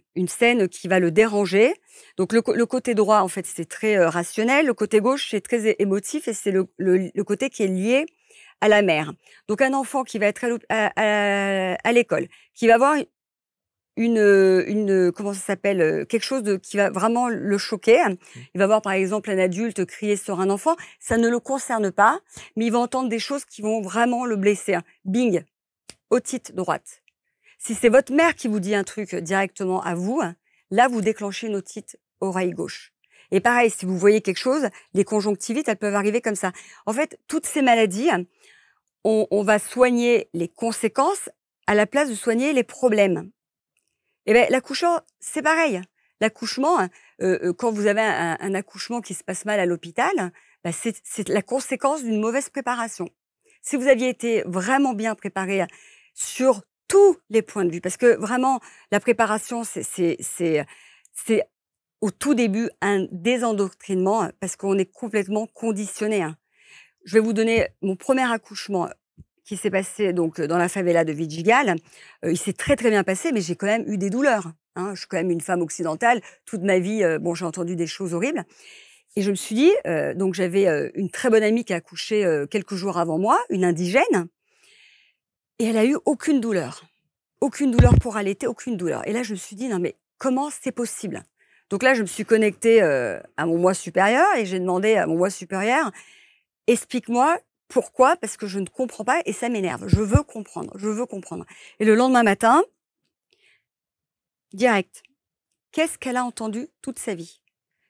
qui va le déranger. Donc le côté droit, en fait, c'est très rationnel. Le côté gauche, c'est très émotif et c'est le côté qui est lié à la mère. Donc un enfant qui va être à l'école, qui va voir comment ça s'appelle, quelque chose qui va vraiment le choquer. Il va voir par exemple un adulte crier sur un enfant, ça ne le concerne pas, mais il va entendre des choses qui vont vraiment le blesser. Bing, otite droite. Si c'est votre mère qui vous dit un truc directement à vous, là vous déclenchez une otite oreille gauche. Et pareil, si vous voyez quelque chose, les conjonctivites, elles peuvent arriver comme ça. En fait, toutes ces maladies, on va soigner les conséquences à la place de soigner les problèmes. Et bien, l'accouchement, c'est pareil. L'accouchement, quand vous avez un accouchement qui se passe mal à l'hôpital, bah c'est la conséquence d'une mauvaise préparation. Si vous aviez été vraiment bien préparé sur tous les points de vue, parce que vraiment, la préparation, c'est au tout début un désendoctrinement, parce qu'on est complètement conditionné. Hein. Je vais vous donner mon premier accouchement qui s'est passé donc dans la favela de Vidigal. Il s'est très très bien passé, mais j'ai quand même eu des douleurs. Hein. Je suis quand même une femme occidentale. Toute ma vie, bon, j'ai entendu des choses horribles. Et je me suis dit, donc j'avais une très bonne amie qui a accouché quelques jours avant moi, une indigène, et elle a eu aucune douleur pour allaiter, aucune douleur. Et là, je me suis dit, non mais comment c'est possible? Donc là, je me suis connectée à mon moi supérieur et j'ai demandé à mon moi supérieur, explique-moi pourquoi, parce que je ne comprends pas et ça m'énerve. Je veux comprendre. Et le lendemain matin, direct, qu'est-ce qu'elle a entendu toute sa vie?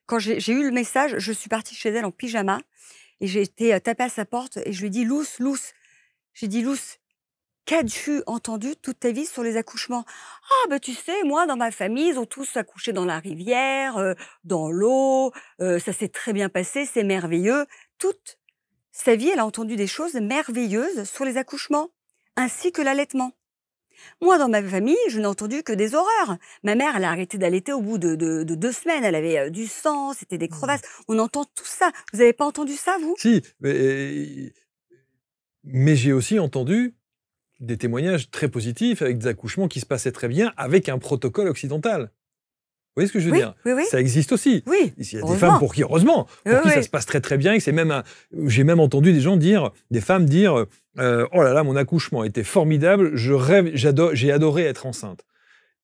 Quand j'ai eu le message, je suis partie chez elle en pyjama et j'ai été taper à sa porte et je lui ai dit, Luce, j'ai dit, Luce, qu'as-tu entendu toute ta vie sur les accouchements? Ah, ben tu sais, moi, dans ma famille, ils ont tous accouché dans la rivière, dans l'eau, ça s'est très bien passé, c'est merveilleux. Toute sa vie, elle a entendu des choses merveilleuses sur les accouchements, ainsi que l'allaitement. Moi, dans ma famille, je n'ai entendu que des horreurs. Ma mère, elle a arrêté d'allaiter au bout de 2 semaines. Elle avait du sang, c'était des crevasses. On entend tout ça. Vous n'avez pas entendu ça, vous? Si, mais j'ai aussi entendu des témoignages très positifs avec des accouchements qui se passaient très bien avec un protocole occidental. Vous voyez ce que je veux dire? Oui. Ça existe aussi. Oui. Il y a des femmes pour qui, heureusement, ça se passe très très bien. J'ai même entendu des gens dire, des femmes dire, oh là là, mon accouchement était formidable, j'ai adoré être enceinte.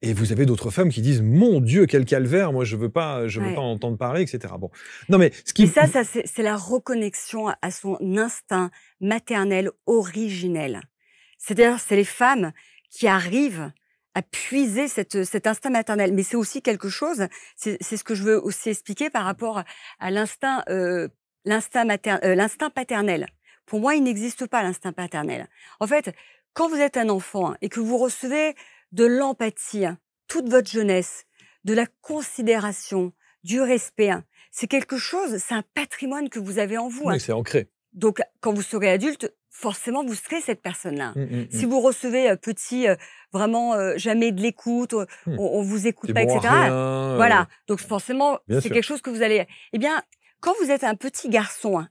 Et vous avez d'autres femmes qui disent, mon Dieu, quel calvaire, moi je veux pas entendre parler, etc. Bon, non mais Et ça c'est la reconnexion à son instinct maternel originel. C'est-à-dire, c'est les femmes qui arrivent à puiser cet instinct maternel. Mais c'est aussi quelque chose, c'est ce que je veux aussi expliquer par rapport à l'instinct paternel. Pour moi, il n'existe pas l'instinct paternel. En fait, quand vous êtes un enfant et que vous recevez de l'empathie toute votre jeunesse, de la considération, du respect, c'est quelque chose, c'est un patrimoine que vous avez en vous. Oui, c'est ancré. Donc, quand vous serez adulte, forcément, vous serez cette personne-là. Si vous recevez petit, vraiment jamais de l'écoute, on vous écoute pas, bon etc. Voilà. Donc, forcément, c'est quelque chose que vous allez... Eh bien, quand vous êtes un petit garçon,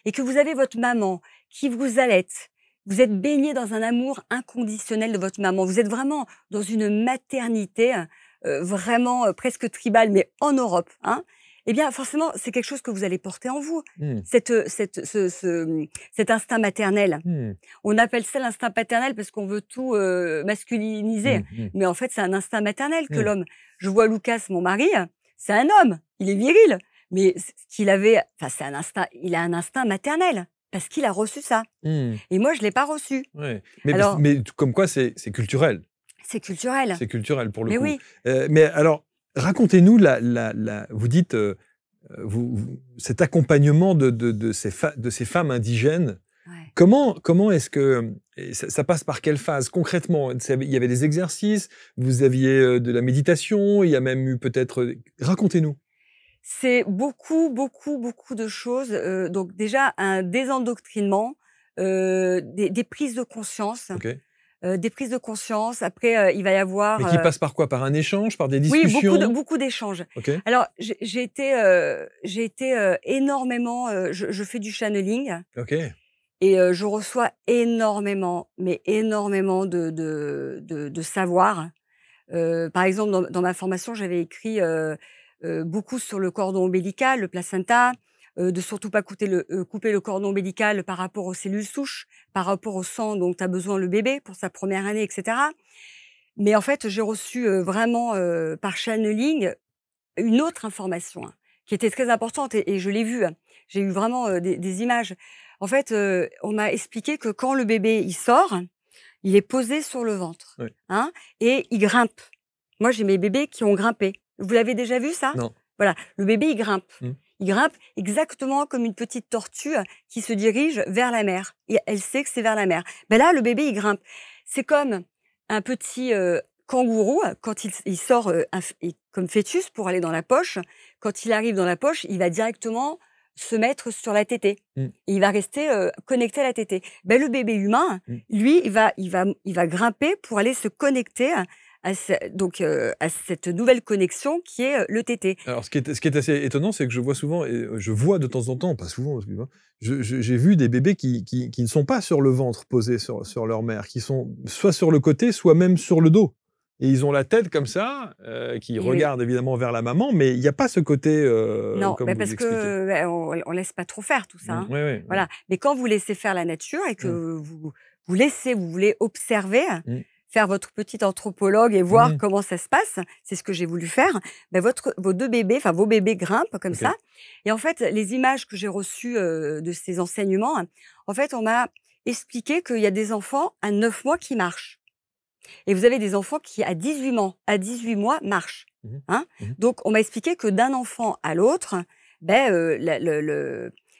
et que vous avez votre maman qui vous allaite, vous êtes baigné dans un amour inconditionnel de votre maman. Vous êtes vraiment dans une maternité vraiment presque tribale, mais en Europe, hein. Eh bien, forcément, c'est quelque chose que vous allez porter en vous, cet instinct maternel. On appelle ça l'instinct paternel parce qu'on veut tout masculiniser. Mais en fait, c'est un instinct maternel que l'homme... Je vois Lucas, mon mari, c'est un homme, il est viril. Mais il a un instinct maternel parce qu'il a reçu ça. Et moi, je ne l'ai pas reçu. Ouais. Mais comme quoi, c'est culturel. C'est culturel. C'est culturel pour le coup. Oui. Mais alors, racontez-nous, vous dites, cet accompagnement de ces femmes indigènes. Ouais. Comment est-ce que ça passe par quelle phase concrètement? Il y avait des exercices, vous aviez de la méditation, il y a même eu peut-être... Racontez-nous. C'est beaucoup de choses. Donc déjà, un désendoctrinement, des prises de conscience. Okay. Des prises de conscience. Après, il va y avoir... Mais qui passe par quoi? Par un échange? Par des discussions? Oui, beaucoup d'échanges. Okay. Alors, j'ai été énormément... je fais du channeling. Ok. Et je reçois énormément de savoir. Par exemple, dans ma formation, j'avais écrit beaucoup sur le cordon ombilical, le placenta, de surtout pas couper le cordon ombilical par rapport aux cellules souches, par rapport au sang dont a besoin le bébé pour sa première année, etc. Mais en fait, j'ai reçu vraiment par channeling une autre information qui était très importante et je l'ai vue. J'ai eu vraiment des images. En fait, on m'a expliqué que quand le bébé il sort, il est posé sur le ventre, et il grimpe. Moi, j'ai mes bébés qui ont grimpé. Vous l'avez déjà vu, ça? Non. Voilà, le bébé, il grimpe. Mmh. Il grimpe exactement comme une petite tortue qui se dirige vers la mer. Et elle sait que c'est vers la mer. Ben là, le bébé, il grimpe. C'est comme un petit kangourou, quand il sort comme fœtus pour aller dans la poche. Quand il arrive dans la poche, il va directement se mettre sur la tétée. Mmh. Et il va rester connecté à la tétée. Ben, le bébé humain, lui, il va grimper pour aller se connecter à cette nouvelle connexion qui est le tété. Alors, ce qui est assez étonnant, c'est que je vois souvent, et je vois de temps en temps, pas souvent, excuse-moi, j'ai vu des bébés qui ne sont pas sur le ventre posés sur leur mère, qui sont soit sur le côté, soit même sur le dos. Et ils ont la tête comme ça, qui regarde évidemment vers la maman, mais il n'y a pas ce côté. Non, comme mais vous parce l'expliquez. qu'on laisse pas trop faire tout ça. Hein. Oui. Voilà. Mais quand vous laissez faire la nature et que vous voulez observer, faire votre petit anthropologue et voir comment ça se passe, c'est ce que j'ai voulu faire. Ben vos bébés grimpent comme ça. Et en fait, les images que j'ai reçues de ces enseignements, en fait, on m'a expliqué qu'il y a des enfants à 9 mois qui marchent. Et vous avez des enfants qui, à 18 mois, marchent. Hein. Donc, on m'a expliqué que d'un enfant à l'autre,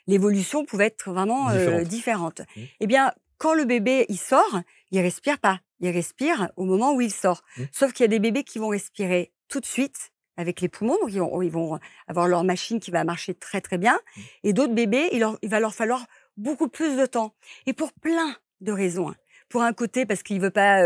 l'évolution pouvait être vraiment différente. Eh bien, quand le bébé il sort, il respire pas. Il respire au moment où il sort. Sauf qu'il y a des bébés qui vont respirer tout de suite avec les poumons, donc ils vont avoir leur machine qui va marcher très très bien. Et d'autres bébés, il va leur falloir beaucoup plus de temps. Et pour plein de raisons. Pour un côté, parce qu'il veut pas,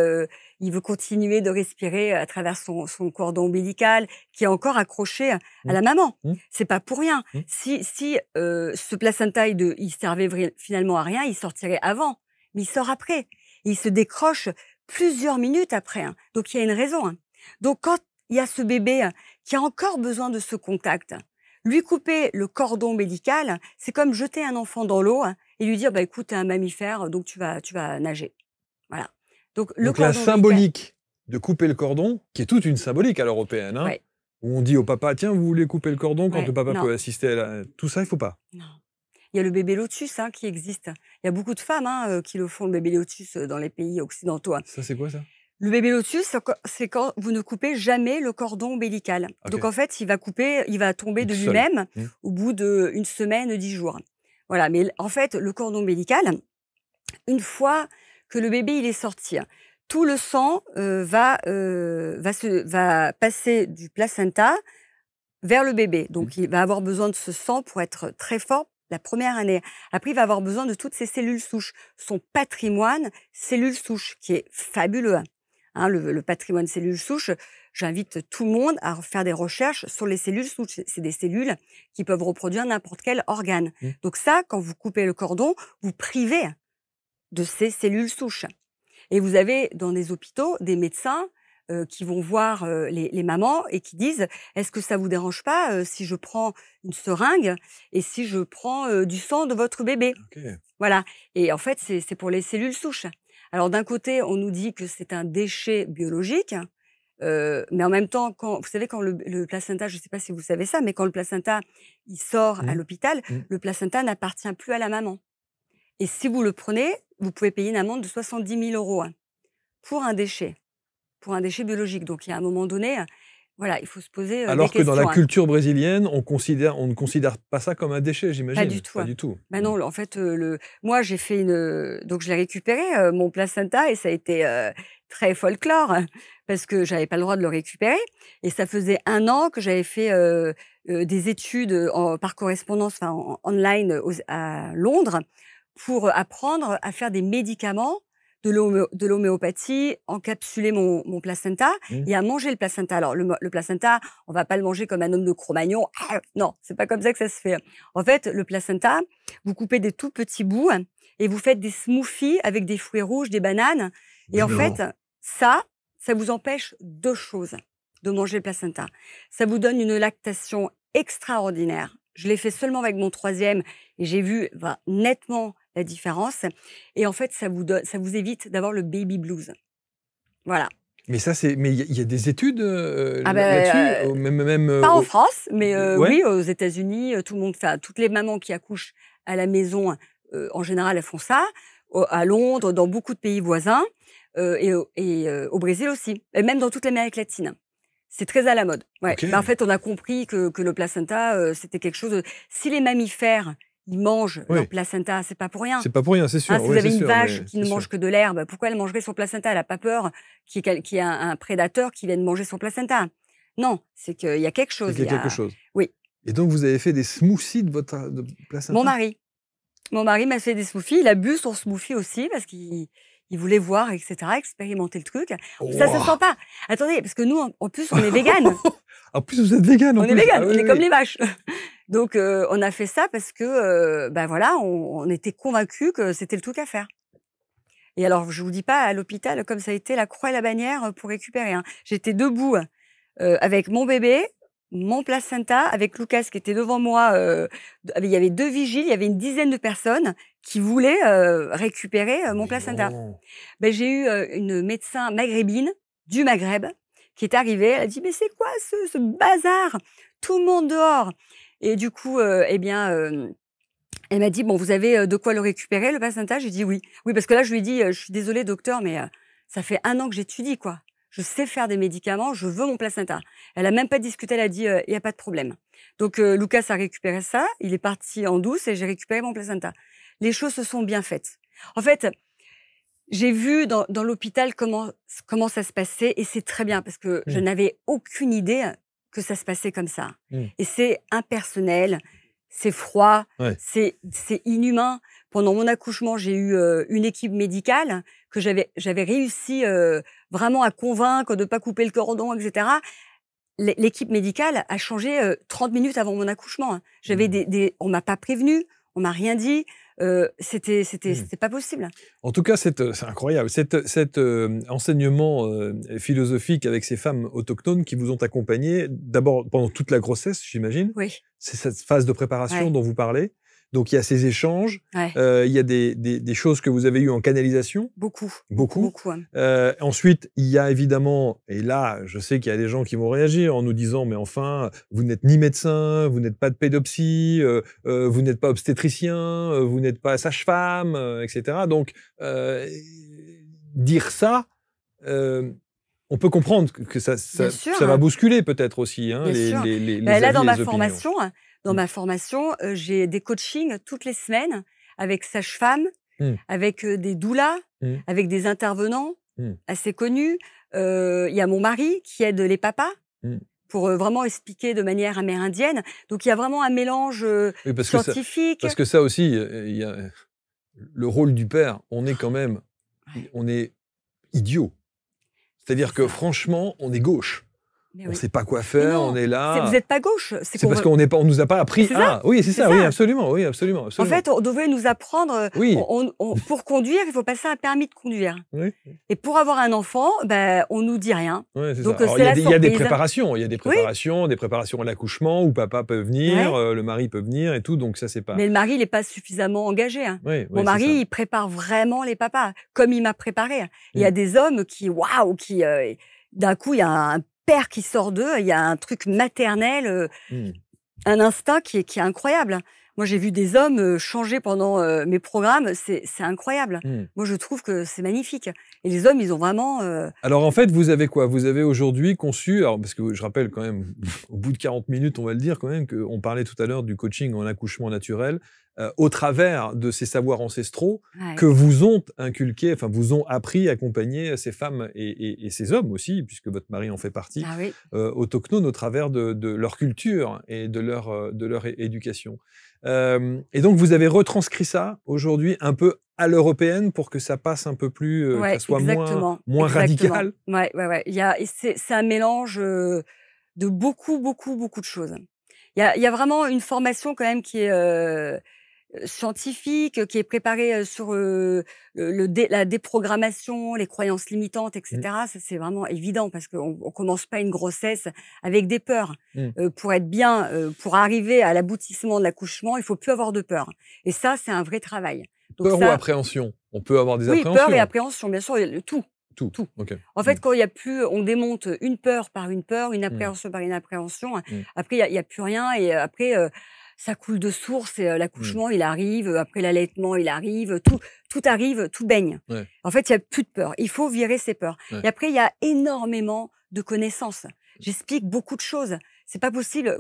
il veut continuer de respirer à travers son cordon ombilical qui est encore accroché à la maman. C'est pas pour rien. Si ce placenta il servait finalement à rien, il sortirait avant, mais il sort après. Et il se décroche plusieurs minutes après. Hein. Donc il y a une raison. Hein. Donc quand il y a ce bébé qui a encore besoin de ce contact, lui couper le cordon ombilical, c'est comme jeter un enfant dans l'eau et lui dire bah écoute, t'es un mammifère, donc tu vas nager. Voilà. Donc la symbolique de couper le cordon, qui est toute une symbolique à l'européenne, hein, où on dit au papa, tiens, vous voulez couper le cordon quand le papa peut assister à tout ça, il faut pas. Non. Il y a le bébé lotus qui existe. Il y a beaucoup de femmes qui le font, le bébé lotus, dans les pays occidentaux. Ça, c'est quoi ça? Le bébé lotus, c'est quand vous ne coupez jamais le cordon ombilical. Okay. Donc en fait, il va tomber de lui-même au bout d'une semaine, 10 jours. Voilà. Mais en fait, le cordon ombilical, une fois que le bébé il est sorti, tout le sang va passer du placenta vers le bébé. Donc il va avoir besoin de ce sang pour être très fort la première année. Après, il va avoir besoin de toutes ces cellules souches, son patrimoine cellules souches, qui est fabuleux. Hein, le patrimoine cellules souches, j'invite tout le monde à faire des recherches sur les cellules souches. C'est des cellules qui peuvent reproduire n'importe quel organe. Donc ça, quand vous coupez le cordon, vous privez de ces cellules souches. Et vous avez dans des hôpitaux des médecins qui vont voir les mamans et qui disent « Est-ce que ça vous dérange pas si je prends une seringue et si je prends du sang de votre bébé ?» Voilà. Et en fait, c'est pour les cellules souches. Alors d'un côté, on nous dit que c'est un déchet biologique, mais en même temps, vous savez, quand le placenta, je ne sais pas si vous savez ça, mais quand le placenta il sort à l'hôpital, le placenta n'appartient plus à la maman. Et si vous le prenez, vous pouvez payer une amende de 70 000 € pour un déchet biologique. Donc, il y a un moment donné, voilà, il faut se poser des questions. Alors que dans la culture brésilienne, on ne considère pas ça comme un déchet, j'imagine. Pas du tout. Pas du tout. Ben non, en fait, moi, j'ai fait donc je l'ai récupéré, mon placenta, et ça a été très folklore, parce que j'avais pas le droit de le récupérer. Et ça faisait 1 an que j'avais fait des études par correspondance, online à Londres, pour apprendre à faire des médicaments, de l'homéopathie, encapsuler mon placenta et à manger le placenta. Alors, le placenta, on va pas le manger comme un homme de Cro-Magnon. Non, c'est pas comme ça que ça se fait. En fait, le placenta, vous coupez des tout petits bouts et vous faites des smoothies avec des fruits rouges, des bananes. Et en fait, ça vous empêche 2 choses de manger le placenta. Ça vous donne une lactation extraordinaire. Je l'ai fait seulement avec mon 3e et j'ai vu nettement la différence. Et en fait, ça vous évite d'avoir le baby blues. Voilà. Mais il y a des études là-dessus, même pas en France, mais oui, aux États-Unis, tout le monde fait. Toutes les mamans qui accouchent à la maison, en général, elles font ça. À Londres, dans beaucoup de pays voisins, et au Brésil aussi, et même dans toute l'Amérique latine. C'est très à la mode. Ouais. Okay. En fait, on a compris que le placenta, c'était quelque chose. Si les mammifères, ils mangent leur placenta, c'est pas pour rien. C'est pas pour rien, c'est sûr. Si vous avez une vache qui ne mange que de l'herbe, pourquoi elle mangerait son placenta? Elle a pas peur qu'il y ait un prédateur qui vienne manger son placenta. Non, c'est qu'il y a quelque chose. Il y a quelque chose. Oui. Et donc, vous avez fait des smoothies de votre placenta? Mon mari m'a fait des smoothies. Il a bu son smoothie aussi parce qu'il voulait voir, etc., expérimenter le truc. Ça se sent pas. Attendez, parce que nous, en plus, on est véganes. En plus, vous êtes végane. On est végane, on est comme les vaches. Donc, on a fait ça parce que, voilà, on était convaincus que c'était le truc à faire. Et alors, je vous dis pas, à l'hôpital, comme ça a été la croix et la bannière pour récupérer. Hein. J'étais debout avec mon bébé, mon placenta, avec Lucas qui était devant moi. Il y avait 2 vigiles, il y avait une dizaine de personnes qui voulaient récupérer mon placenta. J'ai eu une médecin maghrébine du Maghreb qui est arrivée. Elle a dit, mais c'est quoi ce bazar? Tout le monde dehors. Et du coup, elle m'a dit, bon, vous avez de quoi le récupérer, le placenta? J'ai dit oui. Oui, parce que là, je lui ai dit, je suis désolée, docteur, mais ça fait 1 an que j'étudie, quoi. Je sais faire des médicaments, je veux mon placenta. Elle a même pas discuté, elle a dit, il y a pas de problème. Donc, Lucas a récupéré ça, il est parti en douce et j'ai récupéré mon placenta. Les choses se sont bien faites. En fait, j'ai vu dans l'hôpital comment ça se passait et c'est très bien parce que je n'avais aucune idée que ça se passait comme ça. Et c'est impersonnel, c'est froid, c'est inhumain. Pendant mon accouchement, j'ai eu une équipe médicale que j'avais réussi vraiment à convaincre de pas couper le cordon, etc. L'équipe médicale a changé 30 minutes avant mon accouchement. J'avais on m'a pas prévenu, on m'a rien dit. C'était pas possible. En tout cas, c'est incroyable. Cet enseignement philosophique avec ces femmes autochtones qui vous ont accompagné, d'abord pendant toute la grossesse, j'imagine. Oui. C'est cette phase de préparation dont vous parlez. Donc, il y a ces échanges. Il y a des choses que vous avez eues en canalisation. Beaucoup. Hein. Ensuite, il y a évidemment, et là, je sais qu'il y a des gens qui vont réagir en nous disant, mais enfin, vous n'êtes ni médecin, vous n'êtes pas de pédopsie, vous n'êtes pas obstétricien, vous n'êtes pas sage-femme, etc. Donc, dire ça, on peut comprendre que ça va bousculer peut-être aussi hein, les là, avis, dans ma les formation, ma formation, j'ai des coachings toutes les semaines avec sages-femmes, avec des doulas, avec des intervenants assez connus. Il y a mon mari qui aide les papas pour vraiment expliquer de manière amérindienne. Donc, il y a vraiment un mélange scientifique. Parce que ça aussi, il y a le rôle du père, on est quand même on est idiot. C'est-à-dire que franchement, on est gauche. On ne sait pas quoi faire, on est là. Vous n'êtes pas gauche. C'est parce qu'on ne nous a pas appris. Oui, c'est ça, oui, absolument. En fait, on devait nous apprendre. Pour conduire, il faut passer un permis de conduire. Oui. Et pour avoir un enfant, on nous dit rien. Oui, donc il y a des préparations. Il y a des préparations, à l'accouchement où papa peut venir, le mari peut venir et tout. Donc ça, c'est pas. Mais le mari, il n'est pas suffisamment engagé. Hein. Mon mari, il prépare vraiment les papas, comme il m'a préparé. Il y a des hommes qui, d'un coup, il y a un père qui sort d'eux, il y a un truc maternel, un instinct qui est incroyable. Moi, j'ai vu des hommes changer pendant mes programmes, c'est incroyable. Moi, je trouve que c'est magnifique. Et les hommes, ils ont vraiment... Alors, en fait, vous avez quoi? Vous avez aujourd'hui conçu, alors, parce que je rappelle quand même, au bout de 40 minutes, on va le dire quand même, qu'on parlait tout à l'heure du coaching en accouchement naturel, au travers de ces savoirs ancestraux que vous ont inculqués, enfin vous ont appris, accompagné ces femmes et ces hommes aussi, puisque votre mari en fait partie, autochtones au travers de leur culture et de leur éducation. Et donc vous avez retranscrit ça aujourd'hui un peu à l'européenne pour que ça passe un peu plus, que ça soit moins radical. Ouais. C'est un mélange de beaucoup de choses. Il y a vraiment une formation quand même qui est scientifique, qui est préparée sur la déprogrammation, les croyances limitantes, etc. Ça, c'est vraiment évident parce qu'on commence pas une grossesse avec des peurs. Pour être bien, pour arriver à l'aboutissement de l'accouchement, il faut plus avoir de peur. Et ça, c'est un vrai travail. Donc peur ou appréhension? On peut avoir des appréhensions. Oui, peur et appréhension, bien sûr, tout. Okay. En fait, quand il y a plus, on démonte une peur par une peur, une appréhension par une appréhension. Après, il y a plus rien et après, ça coule de source. Et l'accouchement, il arrive. Après l'allaitement, il arrive. Tout arrive, tout baigne. En fait, il y a plus de peur. Il faut virer ces peurs. Et après, il y a énormément de connaissances. J'explique beaucoup de choses. C'est pas possible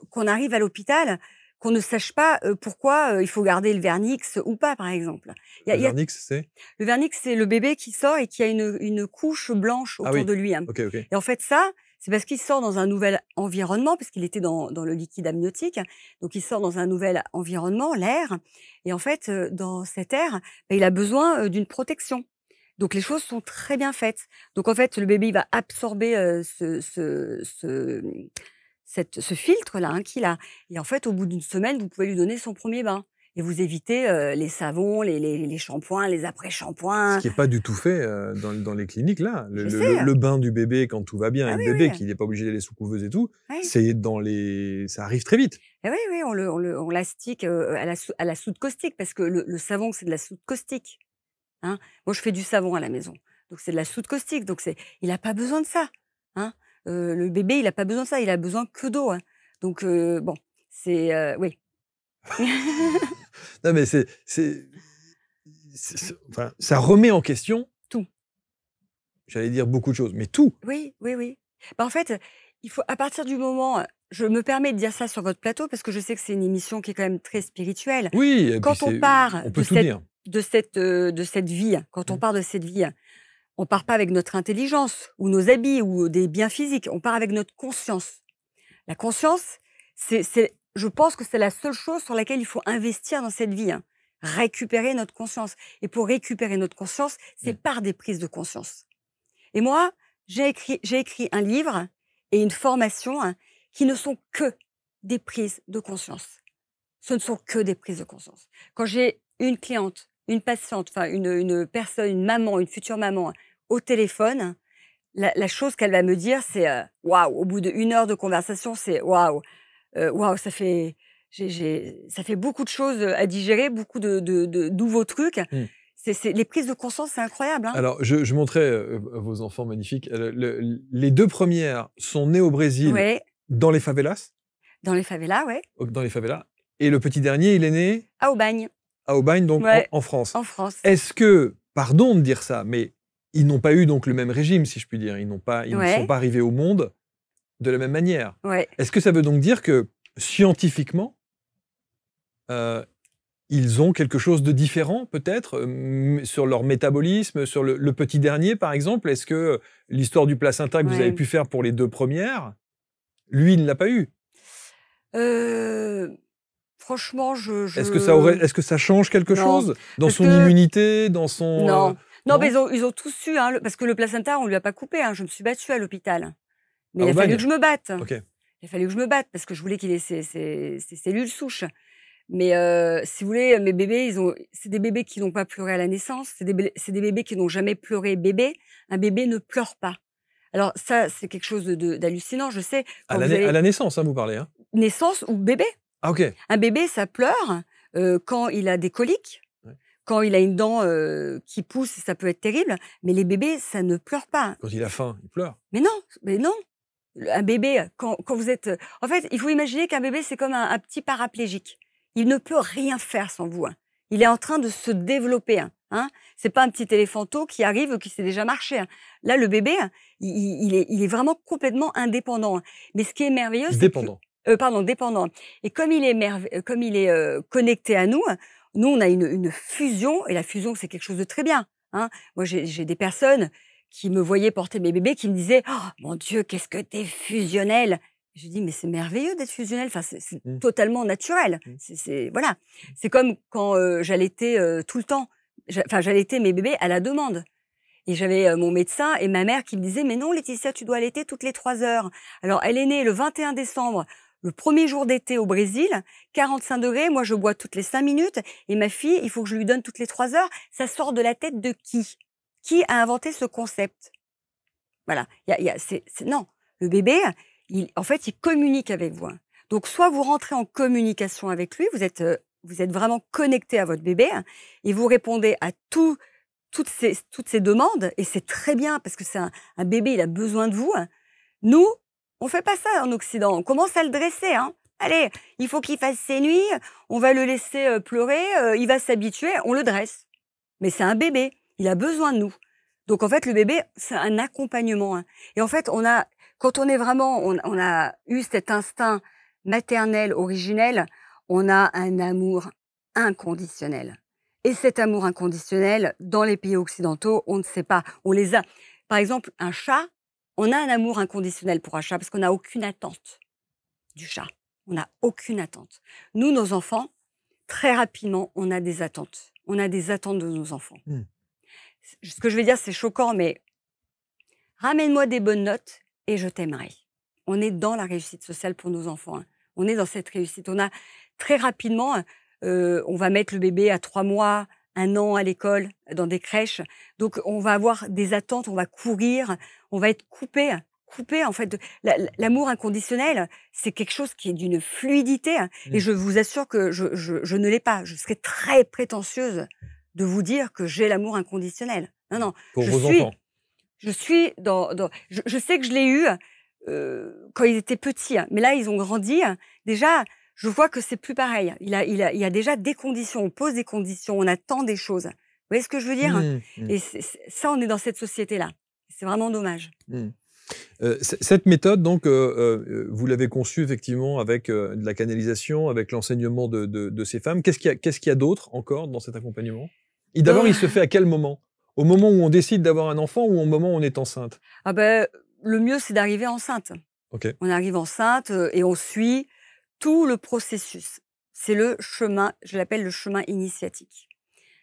qu'on arrive à l'hôpital, qu'on ne sache pas pourquoi il faut garder le vernix ou pas, par exemple. Le vernix, c'est? Le vernix, c'est le bébé qui sort et qui a une couche blanche autour de lui. Hein. Ok. Et en fait, ça, c'est parce qu'il sort dans un nouvel environnement, parce qu'il était dans le liquide amniotique. Donc, il sort dans un nouvel environnement, l'air. Et en fait, dans cet air, il a besoin d'une protection. Donc, les choses sont très bien faites. Donc, en fait, le bébé il va absorber ce filtre-là qu'il a. Et en fait, au bout d'une semaine, vous pouvez lui donner son premier bain. Et vous évitez les savons, les shampoings, les après-shampoings. Ce qui n'est pas du tout fait dans les cliniques, là. Le bain du bébé, quand tout va bien, le bébé qui n'est pas obligé d'aller sous couveuse et tout, ça arrive très vite. Et oui, on l'astique à la soude caustique, parce que le savon, c'est de la soude caustique. Hein. Moi, je fais du savon à la maison. Donc, c'est de la soude caustique. Donc, il n'a pas besoin de ça. Hein. Le bébé, il n'a pas besoin de ça. Il a besoin que d'eau. Hein. Donc, bon, c'est... oui. Non, mais enfin, ça remet en question tout. J'allais dire beaucoup de choses, mais tout. Oui. En fait, il faut, à partir du moment, je me permets de dire ça sur votre plateau parce que je sais que c'est une émission qui est quand même très spirituelle. Oui. Quand on part de cette vie, quand on part de cette vie, on part pas avec notre intelligence ou nos habits ou des biens physiques. On part avec notre conscience. La conscience, je pense que c'est la seule chose sur laquelle il faut investir dans cette vie. Hein. Récupérer notre conscience. Et pour récupérer notre conscience, c'est par des prises de conscience. Et moi, j'ai écrit un livre et une formation qui ne sont que des prises de conscience. Ce ne sont que des prises de conscience. Quand j'ai une cliente, une patiente, enfin une personne, une maman, une future maman au téléphone, la chose qu'elle va me dire, c'est waouh. Au bout d'1 heure de conversation, c'est waouh. Waouh, ça fait beaucoup de choses à digérer, beaucoup de nouveaux trucs. Les prises de conscience, c'est incroyable. Hein. Alors, je montrais vos enfants magnifiques. Les 2 premières sont nées au Brésil, dans les favelas. Dans les favelas, oui. Dans les favelas. Et le petit dernier, il est né à Aubagne. À Aubagne, donc en France. En France. Est-ce que, pardon de dire ça, mais ils n'ont pas eu donc le même régime, si je puis dire. Ils ne sont pas arrivés au monde de la même manière. Est-ce que ça veut donc dire que, scientifiquement, ils ont quelque chose de différent, peut-être, sur leur métabolisme, sur le petit dernier, par exemple? Est-ce que l'histoire du placenta que vous avez pu faire pour les 2 premières, lui, il ne l'a pas eu? Franchement, Est-ce que ça change quelque chose dans son immunité, dans son... Non, mais ils ont tous su, hein, parce que le placenta, on ne lui a pas coupé. Hein, je me suis battue à l'hôpital. Mais il a fallu que je me batte. Il a fallu que je me batte parce que je voulais qu'il ait ses cellules souches. Mais si vous voulez, mes bébés, c'est des bébés qui n'ont pas pleuré à la naissance. C'est des bébés qui n'ont jamais pleuré bébé. Un bébé ne pleure pas. Alors ça, c'est quelque chose d'hallucinant, je sais. À la naissance, hein, vous parlez. Hein. Naissance ou bébé. Ah, ok. Un bébé, ça pleure quand il a des coliques. Quand il a une dent qui pousse, ça peut être terrible. Mais les bébés, ça ne pleure pas. Quand il a faim, il pleure. Mais non. Un bébé, quand vous êtes... En fait, il faut imaginer qu'un bébé, c'est comme un petit paraplégique. Il ne peut rien faire sans vous. Hein. Il est en train de se développer. Hein. C'est pas un petit éléphanteau qui arrive, qui sait déjà marcher. Hein. Là, le bébé, il est vraiment complètement indépendant. Hein. Mais ce qui est merveilleux, c'est... Dépendant. Dépendant. Et comme il est connecté à nous, on a une fusion. Et la fusion, c'est quelque chose de très bien. Hein. Moi, j'ai des personnes qui me voyaient porter mes bébés, qui me disaient « Oh, mon Dieu, qu'est-ce que t'es fusionnel !» Je dis, mais c'est merveilleux d'être fusionnel. Enfin, c'est totalement naturel. Voilà. C'est comme quand j'allaitais tout le temps. J'allaitais mes bébés à la demande. Et j'avais mon médecin et ma mère qui me disaient, mais non, Laetitia, tu dois allaiter toutes les 3 heures. Alors, elle est née le 21 décembre, le premier jour d'été au Brésil, 45 degrés. Moi, je bois toutes les 5 minutes. Et ma fille, il faut que je lui donne toutes les 3 heures. Ça sort de la tête de qui? Qui a inventé ce concept? Voilà. Non. Le bébé, en fait, il communique avec vous. Donc, soit vous rentrez en communication avec lui, vous êtes vraiment connecté à votre bébé et vous répondez à toutes ces demandes, et c'est très bien parce que c'est un bébé, il a besoin de vous. Nous, on fait pas ça en Occident. On commence à le dresser. Hein. Allez, il faut qu'il fasse ses nuits, on va le laisser pleurer, il va s'habituer, on le dresse. Mais c'est un bébé, il a besoin de nous. Donc, en fait, le bébé, c'est un accompagnement. Hein. Et en fait, quand on est vraiment, on a eu cet instinct maternel, originel, on a un amour inconditionnel. Et cet amour inconditionnel, dans les pays occidentaux, on ne sait pas. On les a. Par exemple, un chat, on a un amour inconditionnel pour un chat parce qu'on n'a aucune attente du chat. On n'a aucune attente. Nous, nos enfants, très rapidement, on a des attentes. On a des attentes de nos enfants. Ce que je vais dire, c'est choquant, mais ramène-moi des bonnes notes et je t'aimerai. On est dans la réussite sociale pour nos enfants. Hein. On est dans cette réussite. On a très rapidement, on va mettre le bébé à 3 mois, 1 an à l'école, dans des crèches. Donc, on va avoir des attentes, on va courir, on va être coupé en fait. L'amour inconditionnel, c'est quelque chose qui est d'une fluidité. Hein, et je vous assure que je ne l'ai pas. Je serais très prétentieuse de vous dire que j'ai l'amour inconditionnel. Non, non. Pour vos enfants. Je suis je sais que je l'ai eu quand ils étaient petits, hein, mais là, ils ont grandi. Hein. Déjà, je vois que c'est plus pareil. Il y a déjà des conditions. On pose des conditions, on attend des choses. Vous voyez ce que je veux dire? Et ça, on est dans cette société-là. C'est vraiment dommage. Cette méthode, donc, vous l'avez conçue effectivement avec de la canalisation, avec l'enseignement de ces femmes. Qu'est-ce qu'il y a d'autre encore dans cet accompagnement? Et d'abord, il se fait à quel moment? Au moment où on décide d'avoir un enfant ou au moment où on est enceinte? Ah ben, le mieux, c'est d'arriver enceinte. Okay. On arrive enceinte et on suit tout le processus. C'est le chemin, je l'appelle le chemin initiatique.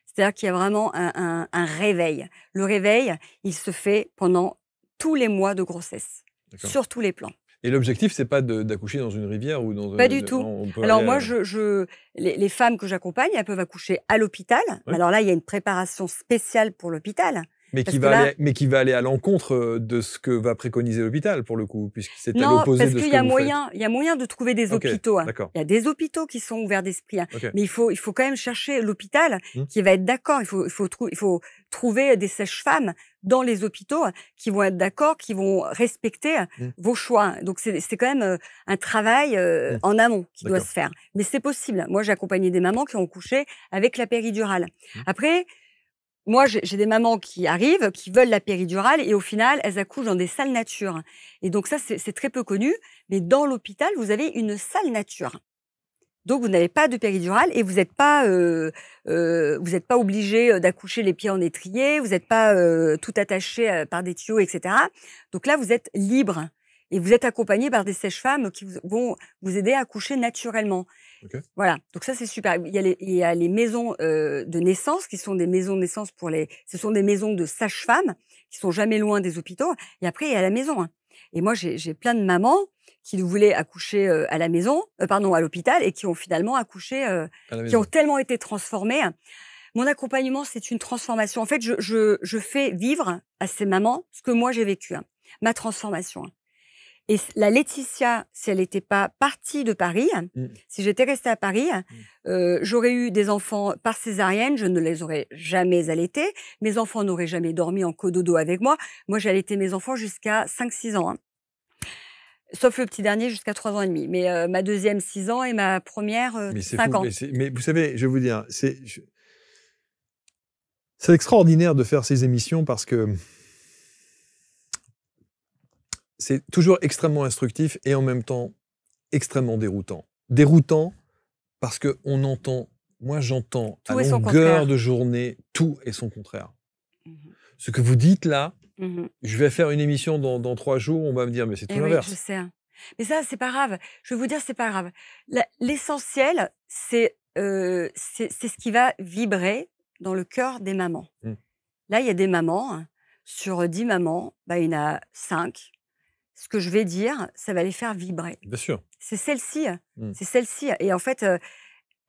C'est-à-dire qu'il y a vraiment un réveil. Le réveil, il se fait pendant tous les mois de grossesse, sur tous les plans. Et l'objectif, c'est pas d'accoucher dans une rivière ou dans... Pas du tout. Alors moi, les femmes que j'accompagne, elles peuvent accoucher à l'hôpital. Ouais. Alors là, il y a une préparation spéciale pour l'hôpital. Mais qui va aller à l'encontre de ce que va préconiser l'hôpital, pour le coup, puisque c'est à l'opposé de ce que vous faites. Non, parce qu'il y a moyen de trouver des hôpitaux. Hein. Il y a des hôpitaux qui sont ouverts d'esprit. Hein. Mais il faut quand même chercher l'hôpital qui va être d'accord. Il faut trouver des sages-femmes dans les hôpitaux qui vont être d'accord, qui vont respecter vos choix. Donc, c'est quand même un travail en amont qui doit se faire. Mais c'est possible. Moi, j'ai accompagné des mamans qui ont couché avec la péridurale. Après... Moi, j'ai des mamans qui arrivent, qui veulent la péridurale et au final, elles accouchent dans des salles nature. Et donc ça, c'est très peu connu. Mais dans l'hôpital, vous avez une salle nature. Donc, vous n'avez pas de péridurale et vous n'êtes pas obligé d'accoucher les pieds en étrier. Vous n'êtes pas tout attaché par des tuyaux, etc. Donc là, vous êtes libre. Et vous êtes accompagné par des sages-femmes qui vont vous aider à accoucher naturellement. Voilà, donc ça c'est super. Il y a les maisons de naissance qui sont des maisons de naissance ce sont des maisons de sages-femmes qui sont jamais loin des hôpitaux. Et après il y a la maison. Hein. Et moi j'ai plein de mamans qui voulaient accoucher à la maison, à l'hôpital et qui ont finalement accouché, qui ont tellement été transformées. Mon accompagnement c'est une transformation. En fait je fais vivre à ces mamans ce que moi j'ai vécu, hein, ma transformation. Hein. Et la Laetitia, si elle n'était pas partie de Paris, si j'étais restée à Paris, j'aurais eu des enfants par césarienne, je ne les aurais jamais allaités. Mes enfants n'auraient jamais dormi en cododo avec moi. Moi, j'ai allaité mes enfants jusqu'à 5-6 ans. Hein. Sauf le petit dernier jusqu'à 3 ans et demi. Mais ma deuxième, 6 ans et ma première, 5 ans. Mais vous savez, je vais vous dire, c'est extraordinaire de faire ces émissions parce que c'est toujours extrêmement instructif et en même temps extrêmement déroutant. Déroutant parce qu'on entend, moi j'entends à longueur de journée, tout et son contraire. Ce que vous dites là, je vais faire une émission dans 3 jours, on va me dire, mais c'est tout l'inverse. Oui, je sais. Mais ça, c'est pas grave. Je vais vous dire, c'est pas grave. L'essentiel, c'est ce qui va vibrer dans le cœur des mamans. Là, il y a des mamans, sur 10 mamans, il y en a 5. Ce que je vais dire, ça va les faire vibrer. Bien sûr. C'est celle-ci. C'est celle-ci. Et en fait,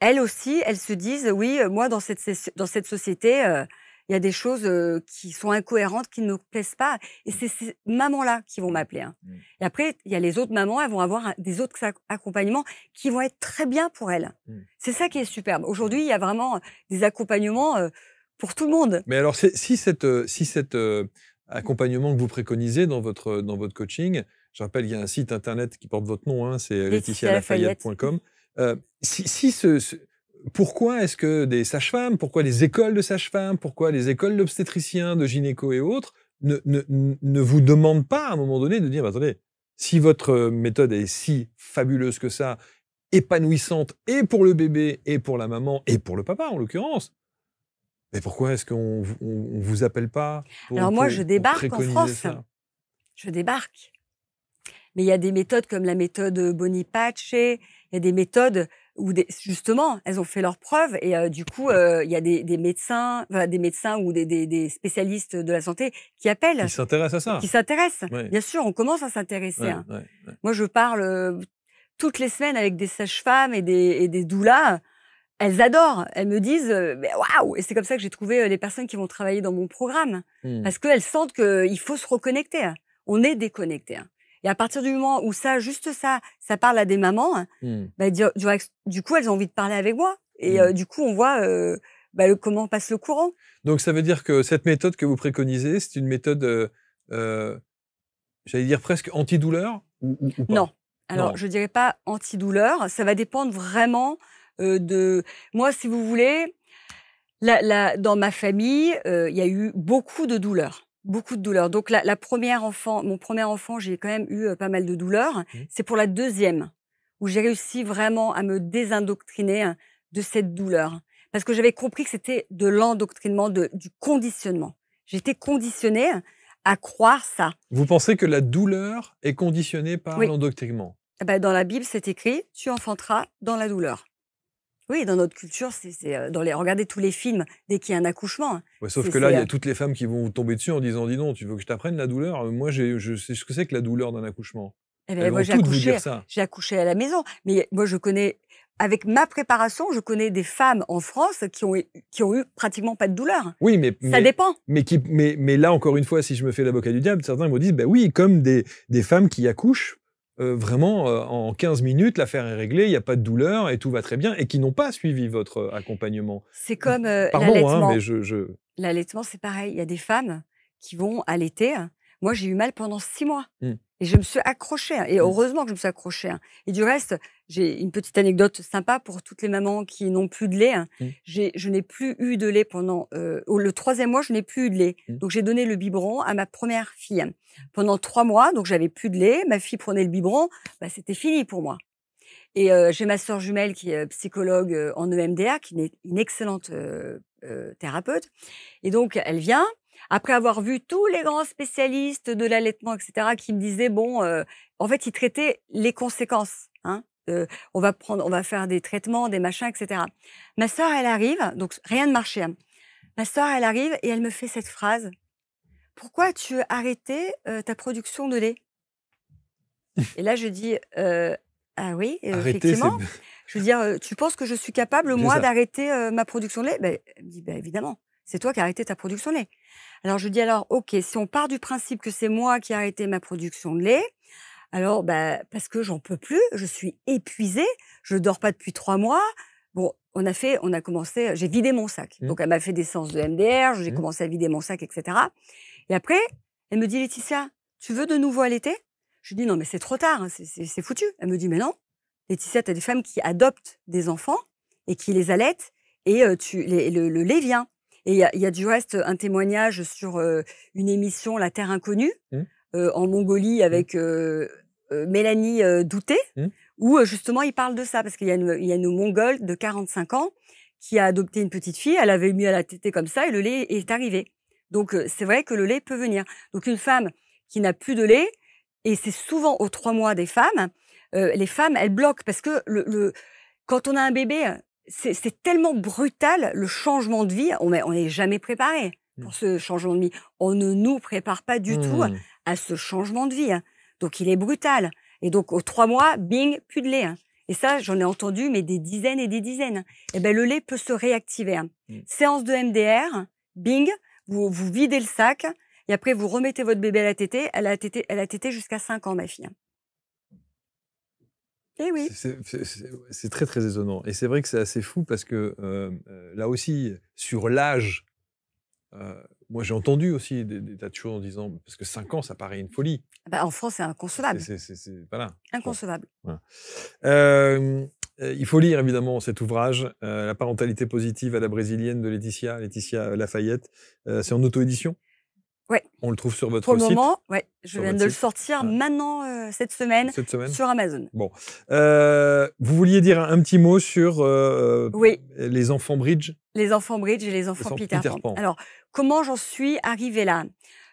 elles aussi, elles se disent, oui, moi, dans cette société, il y a des choses qui sont incohérentes, qui ne me plaisent pas. Et c'est ces mamans-là qui vont m'appeler. Hein. Et après, il y a les autres mamans, elles vont avoir des autres accompagnements qui vont être très bien pour elles. C'est ça qui est superbe. Aujourd'hui, il y a vraiment des accompagnements pour tout le monde. Mais alors, si cet accompagnement que vous préconisez dans votre coaching, je rappelle, il y a un site internet qui porte votre nom, hein, c'est laetitialafayette.com. Pourquoi est-ce que des sages-femmes, pourquoi les écoles de sages-femmes, pourquoi les écoles d'obstétriciens, de gynéco et autres ne vous demandent pas à un moment donné de dire, attendez, si votre méthode est si fabuleuse que ça, épanouissante et pour le bébé, et pour la maman, et pour le papa en l'occurrence, mais pourquoi est-ce qu'on ne vous appelle pas Alors moi, je débarque en France. Je débarque. Mais il y a des méthodes comme la méthode Bonipace, il y a des méthodes où, justement, elles ont fait leurs preuves et du coup, il y a des médecins ou des spécialistes de la santé qui appellent. Qui s'intéressent à ça. Qui s'intéressent. Ouais. Bien sûr, on commence à s'intéresser. Ouais, ouais. Moi, je parle toutes les semaines avec des sages-femmes et des doulas. Elles adorent. Elles me disent waouh. Et c'est comme ça que j'ai trouvé les personnes qui vont travailler dans mon programme. Parce qu'elles sentent qu'il faut se reconnecter. On est déconnecté. Et à partir du moment où juste ça parle à des mamans, bah, du coup, elles ont envie de parler avec moi. Et du coup, on voit comment passe le courant. Donc, ça veut dire que cette méthode que vous préconisez, c'est une méthode, j'allais dire presque antidouleur ou pas? Non. Alors, je dirais pas antidouleur. Ça va dépendre vraiment de... Moi, si vous voulez, dans ma famille, il y a eu beaucoup de douleurs. Beaucoup de douleurs. Donc, mon premier enfant, j'ai quand même eu pas mal de douleurs. C'est pour la deuxième où j'ai réussi vraiment à me désindoctriner de cette douleur. Parce que j'avais compris que c'était de l'endoctrinement, du conditionnement. J'étais conditionnée à croire ça. Vous pensez que la douleur est conditionnée par l'endoctrinement? Dans la Bible, c'est écrit « Tu enfanteras dans la douleur ». Oui, dans notre culture, regardez tous les films dès qu'il y a un accouchement. Ouais, sauf que là, il y a toutes les femmes qui vont vous tomber dessus en disant « Dis donc, tu veux que je t'apprenne la douleur? Moi, je sais ce que c'est que la douleur d'un accouchement. » Moi, j'ai accouché à la maison. Mais moi, avec ma préparation, je connais des femmes en France qui ont eu pratiquement pas de douleur. Oui, mais ça dépend. Mais là, encore une fois, si je me fais l'avocat du diable, certains me disent « oui, comme des femmes qui accouchent, vraiment, en 15 minutes, l'affaire est réglée, il n'y a pas de douleur et tout va très bien, et qui n'ont pas suivi votre accompagnement. » C'est comme l'allaitement. L'allaitement, c'est pareil. Il y a des femmes qui vont allaiter. Moi, j'ai eu mal pendant 6 mois. Et je me suis accrochée. Et heureusement que je me suis accrochée. Et du reste, j'ai une petite anecdote sympa pour toutes les mamans qui n'ont plus de lait. Je n'ai plus eu de lait pendant... le 3e mois, je n'ai plus eu de lait. Donc, j'ai donné le biberon à ma première fille. Pendant 3 mois, donc j'avais plus de lait. Ma fille prenait le biberon. C'était fini pour moi. Et j'ai ma sœur jumelle qui est psychologue en EMDR, qui est une excellente thérapeute. Et donc, elle vient... Après avoir vu tous les grands spécialistes de l'allaitement, etc., qui me disaient, en fait, ils traitaient les conséquences. On va faire des traitements, des machins, etc. Ma sœur, elle arrive, donc rien ne marchait. Ma sœur, elle arrive et elle me fait cette phrase. « Pourquoi tu as arrêté ta production de lait ?» Et là, je dis, ah oui, effectivement. Je veux dire, tu penses que je suis capable, moi, d'arrêter ma production de lait? Elle me dit, évidemment, c'est toi qui as arrêté ta production de lait. Alors, je dis, ok, si on part du principe que c'est moi qui ai arrêté ma production de lait, alors, parce que j'en peux plus, je suis épuisée, je dors pas depuis 3 mois. Bon, on a commencé, j'ai vidé mon sac. Donc, elle m'a fait des séances de MDR, j'ai commencé à vider mon sac, etc. Et après, elle me dit, Laetitia, tu veux de nouveau allaiter? Je dis, non, mais c'est trop tard, c'est foutu. Elle me dit, mais non, Laetitia, tu as des femmes qui adoptent des enfants et qui les allaitent et le lait vient. Et il y a du reste un témoignage sur une émission La Terre Inconnue en Mongolie avec Mélanie Douté, où justement il parle de ça, parce qu'il y a une Mongole de 45 ans qui a adopté une petite fille, elle avait mis à la tétée comme ça et le lait est arrivé. Donc c'est vrai que le lait peut venir. Donc une femme qui n'a plus de lait, et c'est souvent aux 3 mois des femmes, les femmes elles bloquent parce que quand on a un bébé, c'est tellement brutal, le changement de vie. On n'est jamais préparé pour ce changement de vie. On ne nous prépare pas du tout à ce changement de vie. Donc, il est brutal. Et donc, aux 3 mois, bing, plus de lait. Et ça, j'en ai entendu, mais des dizaines et des dizaines. Et le lait peut se réactiver. Séance de MDR, bing, vous videz le sac. Et après, vous remettez votre bébé à la tétée. Elle a tété jusqu'à 5 ans, ma fille. Eh oui. C'est très, très étonnant. Et c'est vrai que c'est assez fou parce que là aussi, sur l'âge, moi j'ai entendu aussi des tas de choses en disant, parce que 5 ans, ça paraît une folie. En France, c'est inconcevable. Voilà. Inconcevable. Voilà. Il faut lire évidemment cet ouvrage, La parentalité positive à la brésilienne de Laetitia Lafayette. C'est en auto-édition? Ouais. On le trouve sur votre site. Pour le site. moment, ouais. Je viens de le sortir maintenant cette semaine sur Amazon. Bon. Vous vouliez dire un petit mot sur oui. les enfants Bridge? Les enfants Bridge et les enfants Peter Pan. Alors, comment j'en suis arrivée là?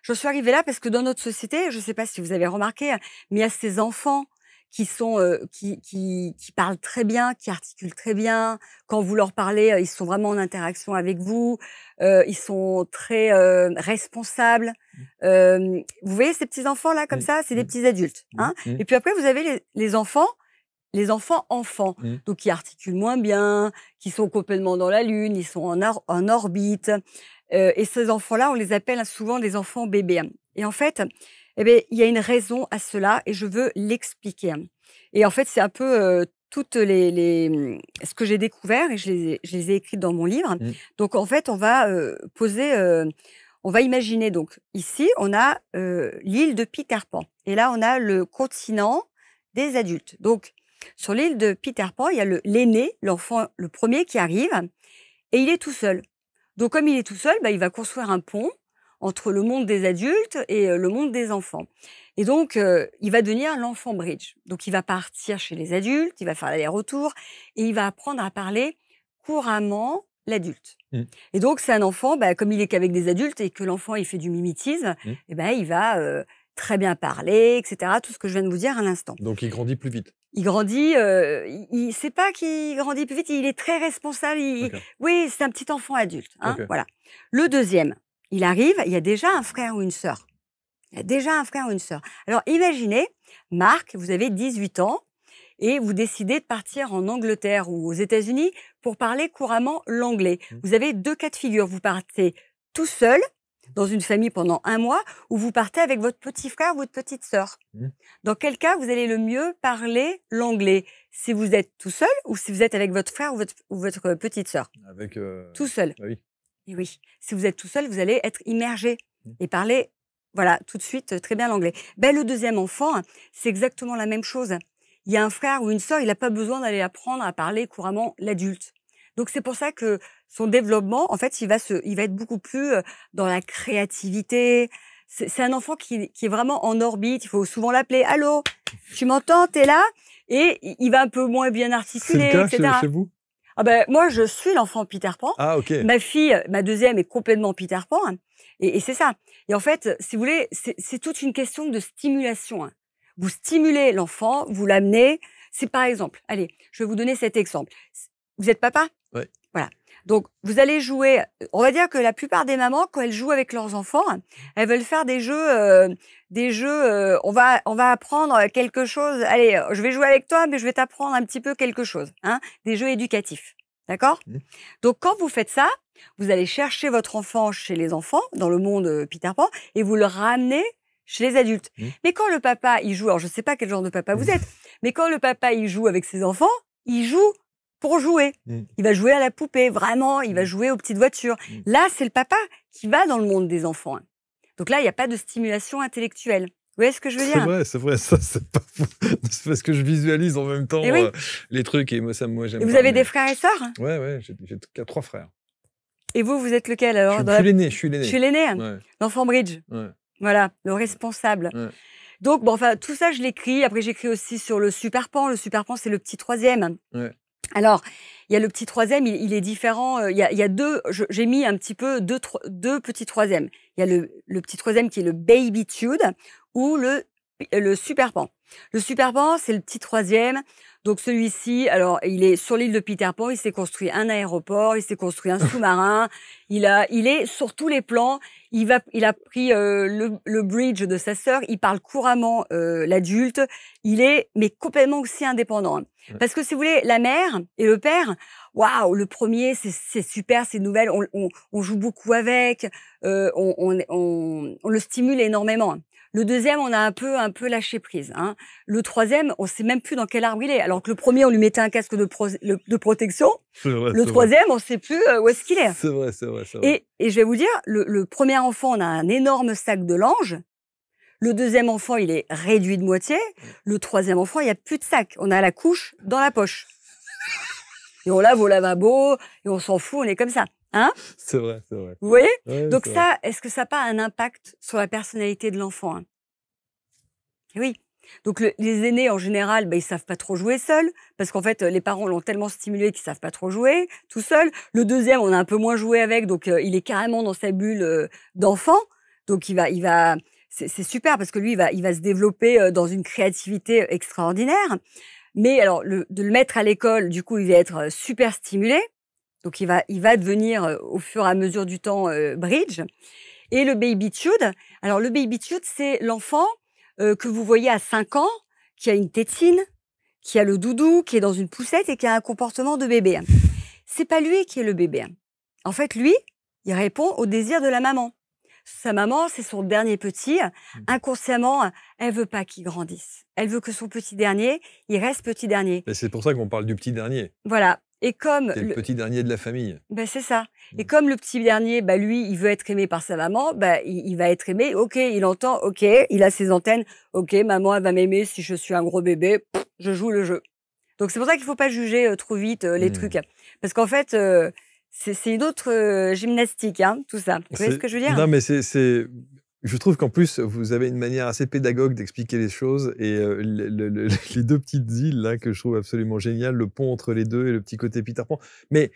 Je suis arrivée là parce que dans notre société, je ne sais pas si vous avez remarqué, mais il y a ces enfants qui sont qui parlent très bien, qui articulent très bien. Quand vous leur parlez, ils sont vraiment en interaction avec vous. Ils sont très responsables. Vous voyez ces petits enfants là comme ça, c'est des petits adultes. Hein. Et puis après, vous avez les enfants donc qui articulent moins bien, qui sont complètement dans la lune, ils sont en orbite. Et ces enfants-là, on les appelle souvent les enfants bébés. Et en fait, eh bien, il y a une raison à cela et je veux l'expliquer. Et en fait, c'est un peu toutes ce que j'ai découvert et je les ai écrites dans mon livre. Donc, en fait, on va on va imaginer. Donc, ici, on a l'île de Peter Pan. Et là, on a le continent des adultes. Donc, sur l'île de Peter Pan, il y a l'aîné, l'enfant, le premier qui arrive et il est tout seul. Donc, comme il est tout seul, il va construire un pont entre le monde des adultes et le monde des enfants. Et donc, il va devenir l'enfant Bridge. Donc, il va partir chez les adultes, il va faire l'aller-retour et il va apprendre à parler couramment l'adulte. Et donc, c'est un enfant, comme il est qu'avec des adultes et que l'enfant, il fait du mimétisme, il va très bien parler, etc. Tout ce que je viens de vous dire à l'instant. Donc, il grandit plus vite. Il grandit, c'est pas qu'il grandit plus vite, il est très responsable. Oui, c'est un petit enfant adulte. Hein, voilà. Le deuxième, il arrive, il y a déjà un frère ou une sœur. Alors, imaginez, Marc, vous avez 18 ans et vous décidez de partir en Angleterre ou aux États-Unis pour parler couramment l'anglais. Vous avez deux cas de figure. Vous partez tout seul dans une famille pendant 1 mois ou vous partez avec votre petit frère ou votre petite sœur. Dans quel cas vous allez le mieux parler l'anglais? Si vous êtes tout seul ou si vous êtes avec votre frère ou votre petite sœur? Avec tout seul. Oui. Et oui. Si vous êtes tout seul, vous allez être immergé et parler tout de suite très bien l'anglais. Le deuxième enfant, c'est exactement la même chose. Il y a un frère ou une sœur, il n'a pas besoin d'aller apprendre à parler couramment l'adulte. Donc, c'est pour ça que son développement, en fait, il va être beaucoup plus dans la créativité. C'est un enfant qui est vraiment en orbite. Il faut souvent l'appeler. Allô, tu m'entends? T'es là? Et il va un peu moins bien articuler, c'est le etc. cas chez vous? Moi, je suis l'enfant Peter Pan. Ah, ok. Ma fille, ma deuxième, est complètement Peter Pan. Et c'est ça. Et en fait, si vous voulez, c'est toute une question de stimulation. Vous stimulez l'enfant, vous l'amenez. C'est par exemple, allez, je vais vous donner cet exemple. Vous êtes papa? Oui. Voilà. Donc, vous allez jouer. On va dire que la plupart des mamans, quand elles jouent avec leurs enfants, elles veulent faire des jeux. On va apprendre quelque chose. Allez, je vais jouer avec toi, mais je vais t'apprendre un petit peu quelque chose. Hein, des jeux éducatifs. D'accord? Donc, quand vous faites ça, vous allez chercher votre enfant chez les enfants, dans le monde Peter Pan, et vous le ramenez chez les adultes. Mais quand le papa, il joue, alors je ne sais pas quel genre de papa vous êtes, mais quand le papa, il joue avec ses enfants, il joue pour jouer. Il va jouer à la poupée, vraiment, il va jouer aux petites voitures. Là, c'est le papa qui va dans le monde des enfants. Donc là, il n'y a pas de stimulation intellectuelle. Vous voyez ce que je veux dire? C'est vrai, ça, c'est pas faux. C'est parce que je visualise en même temps les trucs et moi, j'aime pas. Vous avez des frères et sœurs? Ouais, j'ai 3 frères. Et vous êtes lequel alors? Je suis l'aîné. Je suis l'aîné, l'enfant Bridge. Voilà, le responsable. Donc, tout ça, je l'écris. Après, j'écris aussi sur le Super Pan. Le Super Pan, c'est le petit troisième. Alors, il y a le petit troisième, il est différent. Il y a deux, j'ai mis un petit peu deux petits troisièmes. Il y a le petit troisième qui est le Babytude ou le Super Pan. Le Super Pan, c'est le petit troisième. Donc, celui-ci, alors, il est sur l'île de Peter Pan. Il s'est construit un aéroport, il s'est construit un sous-marin. Il est sur tous les plans. Il a pris le bridge de sa sœur. Il parle couramment l'adulte. Il est, mais complètement aussi indépendant. Parce que si vous voulez, la mère et le père, waouh, le premier, c'est super, c'est nouvelle. On joue beaucoup avec. On le stimule énormément. Le deuxième, on a un peu lâché prise. Hein. Le troisième, on sait même plus dans quel arbre il est. Alors que le premier, on lui mettait un casque de protection. Vrai, le troisième, on sait plus où est-ce qu'il est. C'est vrai. Et je vais vous dire, le premier enfant, on a un énorme sac de linge. Le deuxième enfant, il est réduit de moitié. Le troisième enfant, il n'y a plus de sac. On a la couche dans la poche. Et on lave au lavabo, et on s'en fout, on est comme ça. Hein? C'est vrai, c'est vrai. Vous voyez? Ouais, Donc ça, est-ce que ça n'a pas un impact sur la personnalité de l'enfant, hein? Oui. Donc les aînés, en général, ils savent pas trop jouer seuls, parce qu'en fait, les parents l'ont tellement stimulé qu'ils savent pas trop jouer tout seul. Le deuxième, on a un peu moins joué avec, donc il est carrément dans sa bulle d'enfant. Donc il va c'est super parce que lui, il va se développer dans une créativité extraordinaire. Mais alors, de le mettre à l'école, du coup, il va être super stimulé. Donc il va devenir, au fur et à mesure du temps, bridge. Et le baby tude, alors le baby tude, c'est l'enfant que vous voyez à 5 ans, qui a une tétine, qui a le doudou, qui est dans une poussette et qui a un comportement de bébé. C'est pas lui qui est le bébé. En fait, lui, il répond au désir de la maman. Sa maman, c'est son dernier petit. Inconsciemment, elle veut pas qu'il grandisse. Elle veut que son petit dernier, il reste petit dernier. Et c'est pour ça qu'on parle du petit dernier. Voilà. Et comme c'est le petit dernier de la famille. C'est ça. Et comme le petit dernier, lui, il veut être aimé par sa maman, il va être aimé. Ok, il entend. Ok, il a ses antennes. Ok, maman, elle va m'aimer si je suis un gros bébé. Je joue le jeu. Donc c'est pour ça qu'il faut pas juger trop vite les trucs, parce qu'en fait, c'est une autre gymnastique, hein, tout ça. Vous voyez ce que je veux dire? Non, mais je trouve qu'en plus, vous avez une manière assez pédagogue d'expliquer les choses. Et les deux petites îles là, que je trouve absolument géniales, le pont entre les deux et le petit côté Peter Pan. Mais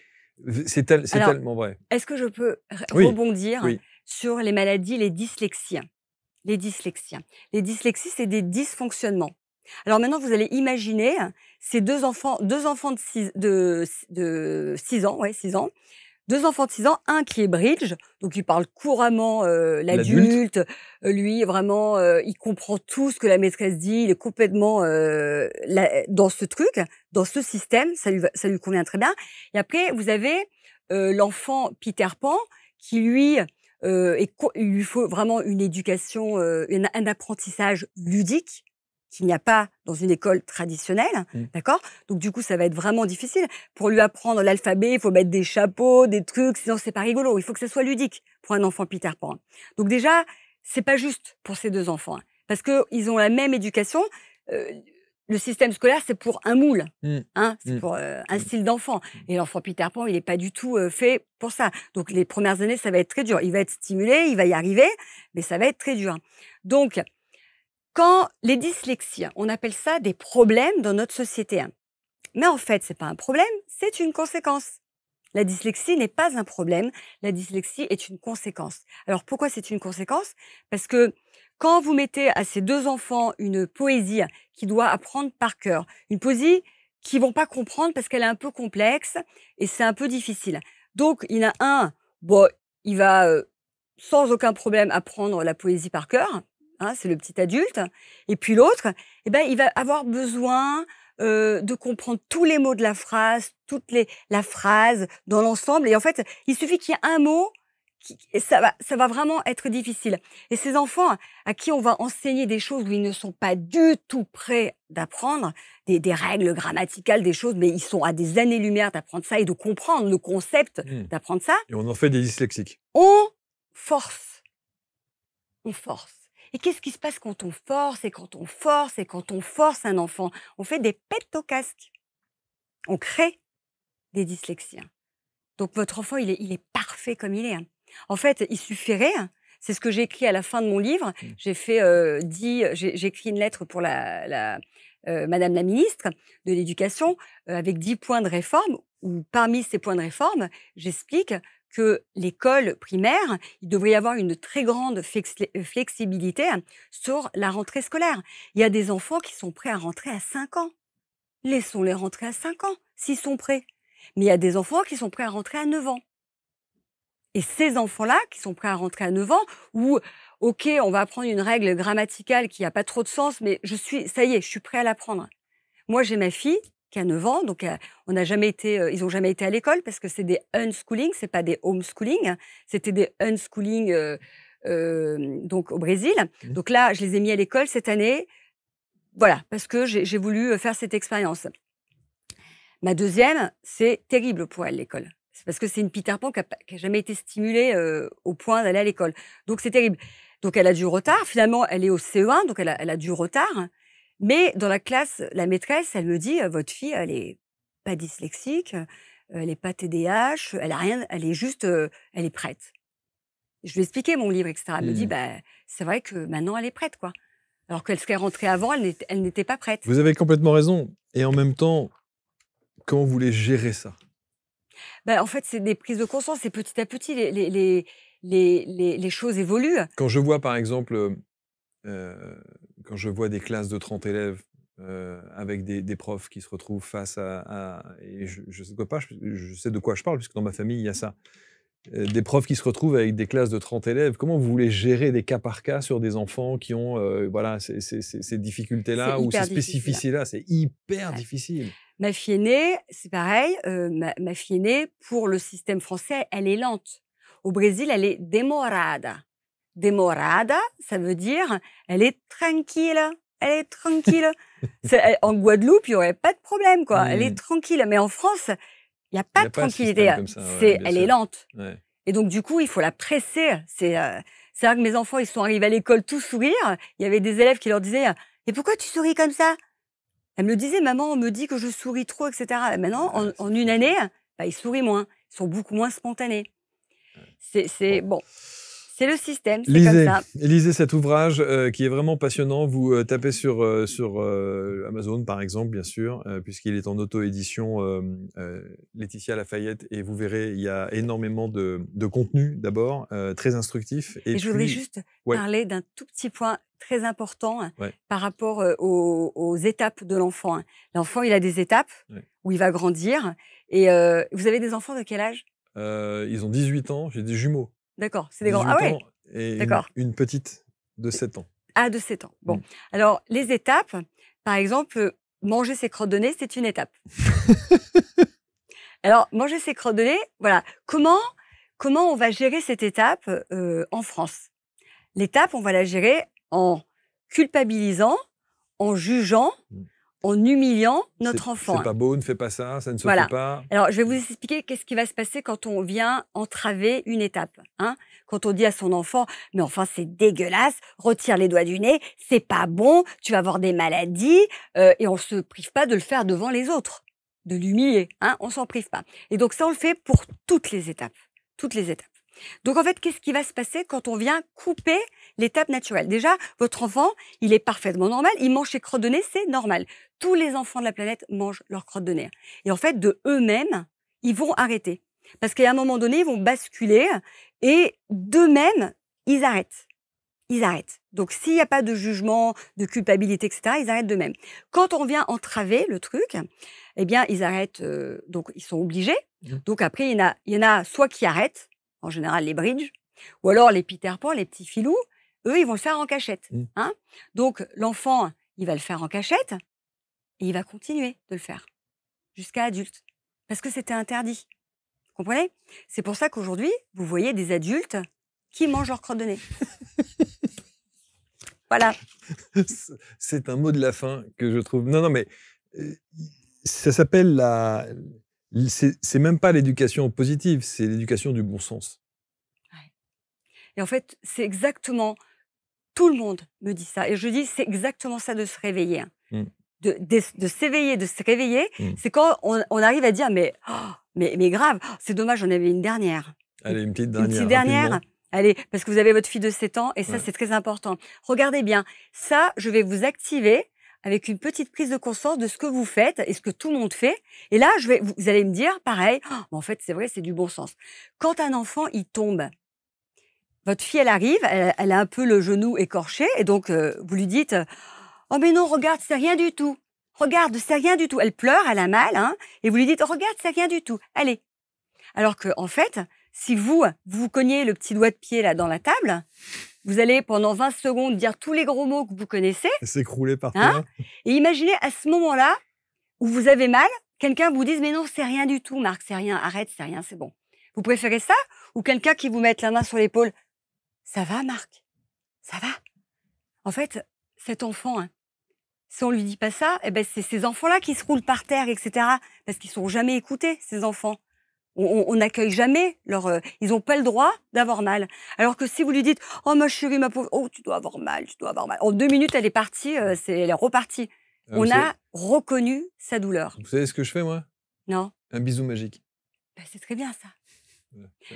c'est tellement vrai. Est-ce que je peux rebondir sur les maladies, les dyslexies? Les dyslexies. Les dyslexies, c'est des dysfonctionnements. Alors maintenant, vous allez imaginer ces deux enfants de 6 ans, 6 ans. 2 enfants de 6 ans, un qui est bridge, donc il parle couramment l'adulte. Lui, vraiment, il comprend tout ce que la maîtresse dit. Il est complètement dans ce truc, dans ce système. Ça lui convient très bien. Et après, vous avez l'enfant Peter Pan qui, lui, il lui faut vraiment une éducation, un apprentissage ludique qu'il n'y a pas dans une école traditionnelle, d'accord? Donc du coup, ça va être vraiment difficile. Pour lui apprendre l'alphabet, il faut mettre des chapeaux, des trucs, sinon c'est pas rigolo. Il faut que ça soit ludique pour un enfant Peter Pan. Donc déjà, c'est pas juste pour ces deux enfants, parce que ils ont la même éducation. Le système scolaire, c'est pour un moule, c'est pour un style d'enfant. Et l'enfant Peter Pan, il est pas du tout fait pour ça. Donc les premières années, ça va être très dur. Il va être stimulé, il va y arriver, mais ça va être très dur. Donc quand les dyslexies, on appelle ça des problèmes dans notre société. Mais en fait, c'est pas un problème, c'est une conséquence. La dyslexie n'est pas un problème, la dyslexie est une conséquence. Alors pourquoi c'est une conséquence? Parce que quand vous mettez à ces deux enfants une poésie qui doit apprendre par cœur, une poésie qu'ils vont pas comprendre parce qu'elle est un peu complexe et c'est un peu difficile. Donc il y en a un, il va sans aucun problème apprendre la poésie par cœur. C'est le petit adulte. Et puis l'autre, il va avoir besoin de comprendre tous les mots de la phrase, la phrase dans l'ensemble. Et en fait, il suffit qu'il y ait un mot, et ça va vraiment être difficile. Et ces enfants à qui on va enseigner des choses où ils ne sont pas du tout prêts d'apprendre, des règles grammaticales, des choses, mais ils sont à des années-lumière d'apprendre ça et de comprendre le concept d'apprendre ça. Et on en fait des dyslexiques. On force. Et qu'est-ce qui se passe quand on force et quand on force un enfant? On fait des pets au casque. On crée des dyslexies. Donc votre enfant, il est parfait comme il est. En fait, il suffirait, c'est ce que j'ai écrit à la fin de mon livre. J'ai écrit une lettre pour Madame la ministre de l'Éducation avec 10 points de réforme, où parmi ces points de réforme, j'explique que l'école primaire, il devrait y avoir une très grande flexibilité sur la rentrée scolaire. Il y a des enfants qui sont prêts à rentrer à 5 ans. Laissons-les rentrer à 5 ans, s'ils sont prêts. Mais il y a des enfants qui sont prêts à rentrer à 9 ans. Et ces enfants-là, qui sont prêts à rentrer à 9 ans, où, OK, on va apprendre une règle grammaticale qui n'a pas trop de sens, mais ça y est, je suis prêt à l'apprendre. Moi, j'ai ma fille qui a 9 ans, donc ils n'ont jamais été à l'école parce que c'est des unschooling, c'est pas des homeschooling, c'était des unschooling donc au Brésil. Donc là, je les ai mis à l'école cette année, voilà, parce que j'ai voulu faire cette expérience. Ma deuxième, c'est terrible pour elle, l'école. C'est parce que c'est une Peter Pan qui a jamais été stimulée au point d'aller à l'école. Donc c'est terrible. Donc elle a du retard. Finalement, elle est au CE1, donc elle a du retard. Mais dans la classe, la maîtresse, elle me dit, votre fille, elle est pas dyslexique, elle n'est pas TDAH, elle a rien, elle est juste, elle est prête. Je lui ai expliqué mon livre, etc. Elle me dit, bah, c'est vrai que maintenant, elle est prête, quoi. Alors qu'elle serait rentrée avant, elle n'était pas prête. Vous avez complètement raison. Et en même temps, comment vous voulez gérer ça? Ben, en fait, c'est des prises de conscience. Et petit à petit, les choses évoluent. Quand je vois, par exemple, quand je vois des classes de 30 élèves avec des profs qui se retrouvent face à et je sais de quoi je parle, puisque dans ma famille, il y a ça. Des profs qui se retrouvent avec des classes de 30 élèves, comment vous voulez gérer des cas par cas sur des enfants qui ont voilà, ces difficultés-là ou ces spécificités-là? C'est hyper difficile. Ma fille aînée, c'est pareil. Ma fille aînée, pour le système français, elle est lente. Au Brésil, elle est demorada. Demorada, ça veut dire elle est tranquille. Elle est tranquille. En Guadeloupe, il n'y aurait pas de problème, quoi. Elle est tranquille. Mais en France, il n'y a pas de tranquillité. Elle est lente. Ouais. Et donc, du coup, il faut la presser. C'est vrai que mes enfants, ils sont arrivés à l'école tout sourire. Il y avait des élèves qui leur disaient « Mais pourquoi tu souris comme ça ?» Elle me le disait « Maman, on me dit que je souris trop, etc. » Maintenant, en une année, bah, ils sourient moins. Ils sont beaucoup moins spontanés. Bon. C'est le système, c'est comme ça. Lisez cet ouvrage qui est vraiment passionnant. Vous tapez sur Amazon, par exemple, bien sûr, puisqu'il est en auto-édition Laetitia Lafayette, et vous verrez, il y a énormément de contenu, d'abord, très instructif. Et je voudrais juste parler d'un tout petit point très important par rapport aux étapes de l'enfant. L'enfant, il a des étapes où il va grandir. Et vous avez des enfants de quel âge? Ils ont 18 ans, j'ai des jumeaux. D'accord, c'est des grands. Ah ouais. Et une petite de 7 ans. Ah, de 7 ans. Bon. Alors, les étapes, par exemple, manger ses crottes de nez, c'est une étape. Alors, manger ses crottes de nez, voilà. Comment on va gérer cette étape en France? L'étape, on va la gérer en culpabilisant, en jugeant, en humiliant notre enfant. C'est pas beau, ne fais pas ça, ça ne se fait pas. Alors, je vais vous expliquer qu'est-ce qui va se passer quand on vient entraver une étape. Quand on dit à son enfant, mais enfin, c'est dégueulasse, retire les doigts du nez, c'est pas bon, tu vas avoir des maladies, et on se prive pas de le faire devant les autres, de l'humilier, on s'en prive pas. Et donc ça, on le fait pour toutes les étapes. Toutes les étapes. Donc, en fait, qu'est-ce qui va se passer quand on vient couper l'étape naturelle? Déjà, votre enfant, il est parfaitement normal. Il mange ses crottes de nez, c'est normal. Tous les enfants de la planète mangent leurs crottes de nez. Et en fait, de eux-mêmes, ils vont arrêter. Parce qu'à un moment donné, ils vont basculer et d'eux-mêmes, ils arrêtent. Ils arrêtent. Donc, s'il n'y a pas de jugement, de culpabilité, etc., ils arrêtent d'eux-mêmes. Quand on vient entraver le truc, eh bien, ils arrêtent. Donc, ils sont obligés. Donc, après, il y en a soit qui arrêtent, en général les bridges, ou alors les Peter Pan, les petits filous, eux, ils vont le faire en cachette. Donc, l'enfant, il va le faire en cachette et il va continuer de le faire jusqu'à adulte. Parce que c'était interdit. Vous comprenez? C'est pour ça qu'aujourd'hui, vous voyez des adultes qui mangent leur crotte de nez. Voilà. C'est un mot de la fin que je trouve... Non, mais ça s'appelle la... C'est même pas l'éducation positive, c'est l'éducation du bon sens. Ouais. Et en fait, c'est exactement... Tout le monde me dit ça. Et je dis, c'est exactement ça de se réveiller. De s'éveiller, de se réveiller. C'est quand on arrive à dire, mais grave, c'est dommage, j'en avais une dernière. Allez, une petite dernière. Une petite dernière. Allez, parce que vous avez votre fille de 7 ans et ça, c'est très important. Regardez bien. Ça, je vais vous activer avec une petite prise de conscience de ce que vous faites et ce que tout le monde fait. Et là, vous allez me dire, pareil, en fait, c'est vrai, c'est du bon sens. Quand un enfant, il tombe, votre fille, elle arrive, elle a un peu le genou écorché et donc, vous lui dites, oh mais non, regarde, c'est rien du tout. Regarde, c'est rien du tout. Elle pleure, elle a mal, et vous lui dites, regarde, c'est rien du tout. Allez. Alors que, en fait, si vous cognez le petit doigt de pied là dans la table, vous allez pendant 20 secondes dire tous les gros mots que vous connaissez. S'écrouler par terre. Et imaginez à ce moment-là où vous avez mal, quelqu'un vous dise mais non, c'est rien du tout, Marc, c'est rien, arrête, c'est rien, c'est bon. Vous préférez ça ou quelqu'un qui vous mette la main sur l'épaule? Ça va, Marc? Ça va? En fait, cet enfant, si on lui dit pas ça, eh ben c'est ces enfants-là qui se roulent par terre, etc. Parce qu'ils sont jamais écoutés, ces enfants. On n'accueille jamais ils n'ont pas le droit d'avoir mal. Alors que si vous lui dites, oh ma chérie, ma pauvre, oh tu dois avoir mal, tu dois avoir mal. En 2 minutes, elle est partie, elle est repartie. On a reconnu sa douleur. Vous savez ce que je fais, moi? Non. Un bisou magique. Ben, c'est très bien ça.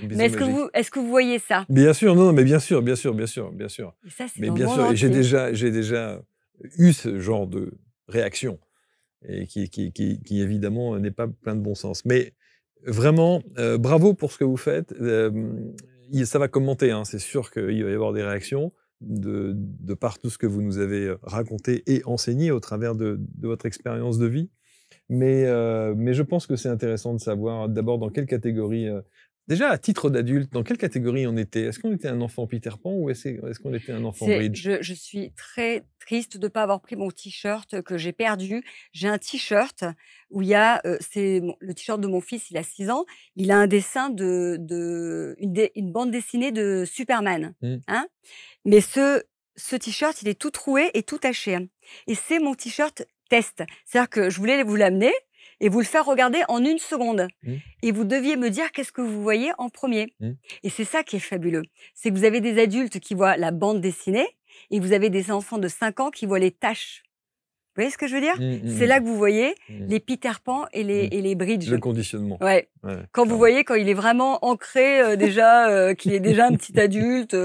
Mais est-ce que vous voyez ça? Bien sûr, non, mais bien sûr, bien sûr, bien sûr, bien sûr. Et ça, c'est mais dans bien le sûr, monde et j'ai entier. déjà eu ce genre de réaction et qui évidemment n'est pas plein de bon sens. Mais vraiment, bravo pour ce que vous faites. Ça va commenter, hein, c'est sûr qu'il va y avoir des réactions de par tout ce que vous nous avez raconté et enseigné au travers de votre expérience de vie. Mais je pense que c'est intéressant de savoir d'abord dans quelle catégorie, déjà à titre d'adulte, dans quelle catégorie on était. Est-ce qu'on était un enfant Peter Pan ou est-ce qu'on était un enfant Bridge? Je suis très triste de ne pas avoir pris mon t-shirt que j'ai perdu. J'ai un t-shirt où il y a, le t-shirt de mon fils, il a 6 ans, il a un dessin une bande dessinée de Superman. Hein, mais ce t-shirt, il est tout troué et tout taché. Hein. Et c'est mon t-shirt test. C'est-à-dire que je voulais vous l'amener et vous le faire regarder en 1 seconde. Et vous deviez me dire qu'est-ce que vous voyez en premier. Et c'est ça qui est fabuleux. C'est que vous avez des adultes qui voient la bande dessinée et vous avez des enfants de 5 ans qui voient les taches. Vous voyez ce que je veux dire? C'est là que vous voyez les Peter Pan et les Bridge. Le conditionnement. Ouais. Quand vous voyez, quand il est vraiment ancré déjà, qu'il est déjà un petit adulte,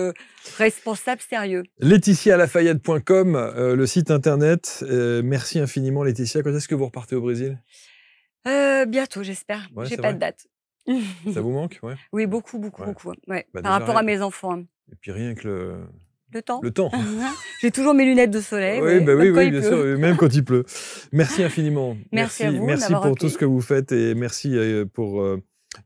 responsable, sérieux. LaetitiaLafayette.com, le site internet. Merci infiniment Laetitia. Quand est-ce que vous repartez au Brésil? Bientôt, j'espère. Ouais, J'ai pas de date. Ça vous manque? Ouais. Oui, beaucoup, beaucoup, beaucoup. Ouais. Bah, par rapport à mes enfants. Et puis rien que le temps. Le temps. J'ai toujours mes lunettes de soleil. Oui, bah oui, bien sûr, même quand il pleut. Merci infiniment. Merci à vous. Merci pour tout ce que vous faites et merci pour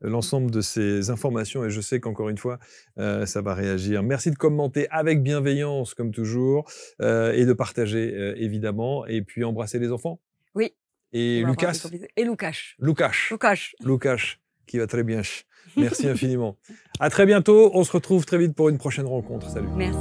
l'ensemble de ces informations. Et je sais qu'encore une fois, ça va réagir. Merci de commenter avec bienveillance, comme toujours, et de partager, évidemment. Et puis embrasser les enfants. Oui. Et Lucas. Et Lukash. Lukash, qui va très bien. Merci infiniment. À très bientôt. On se retrouve très vite pour une prochaine rencontre. Salut. Merci.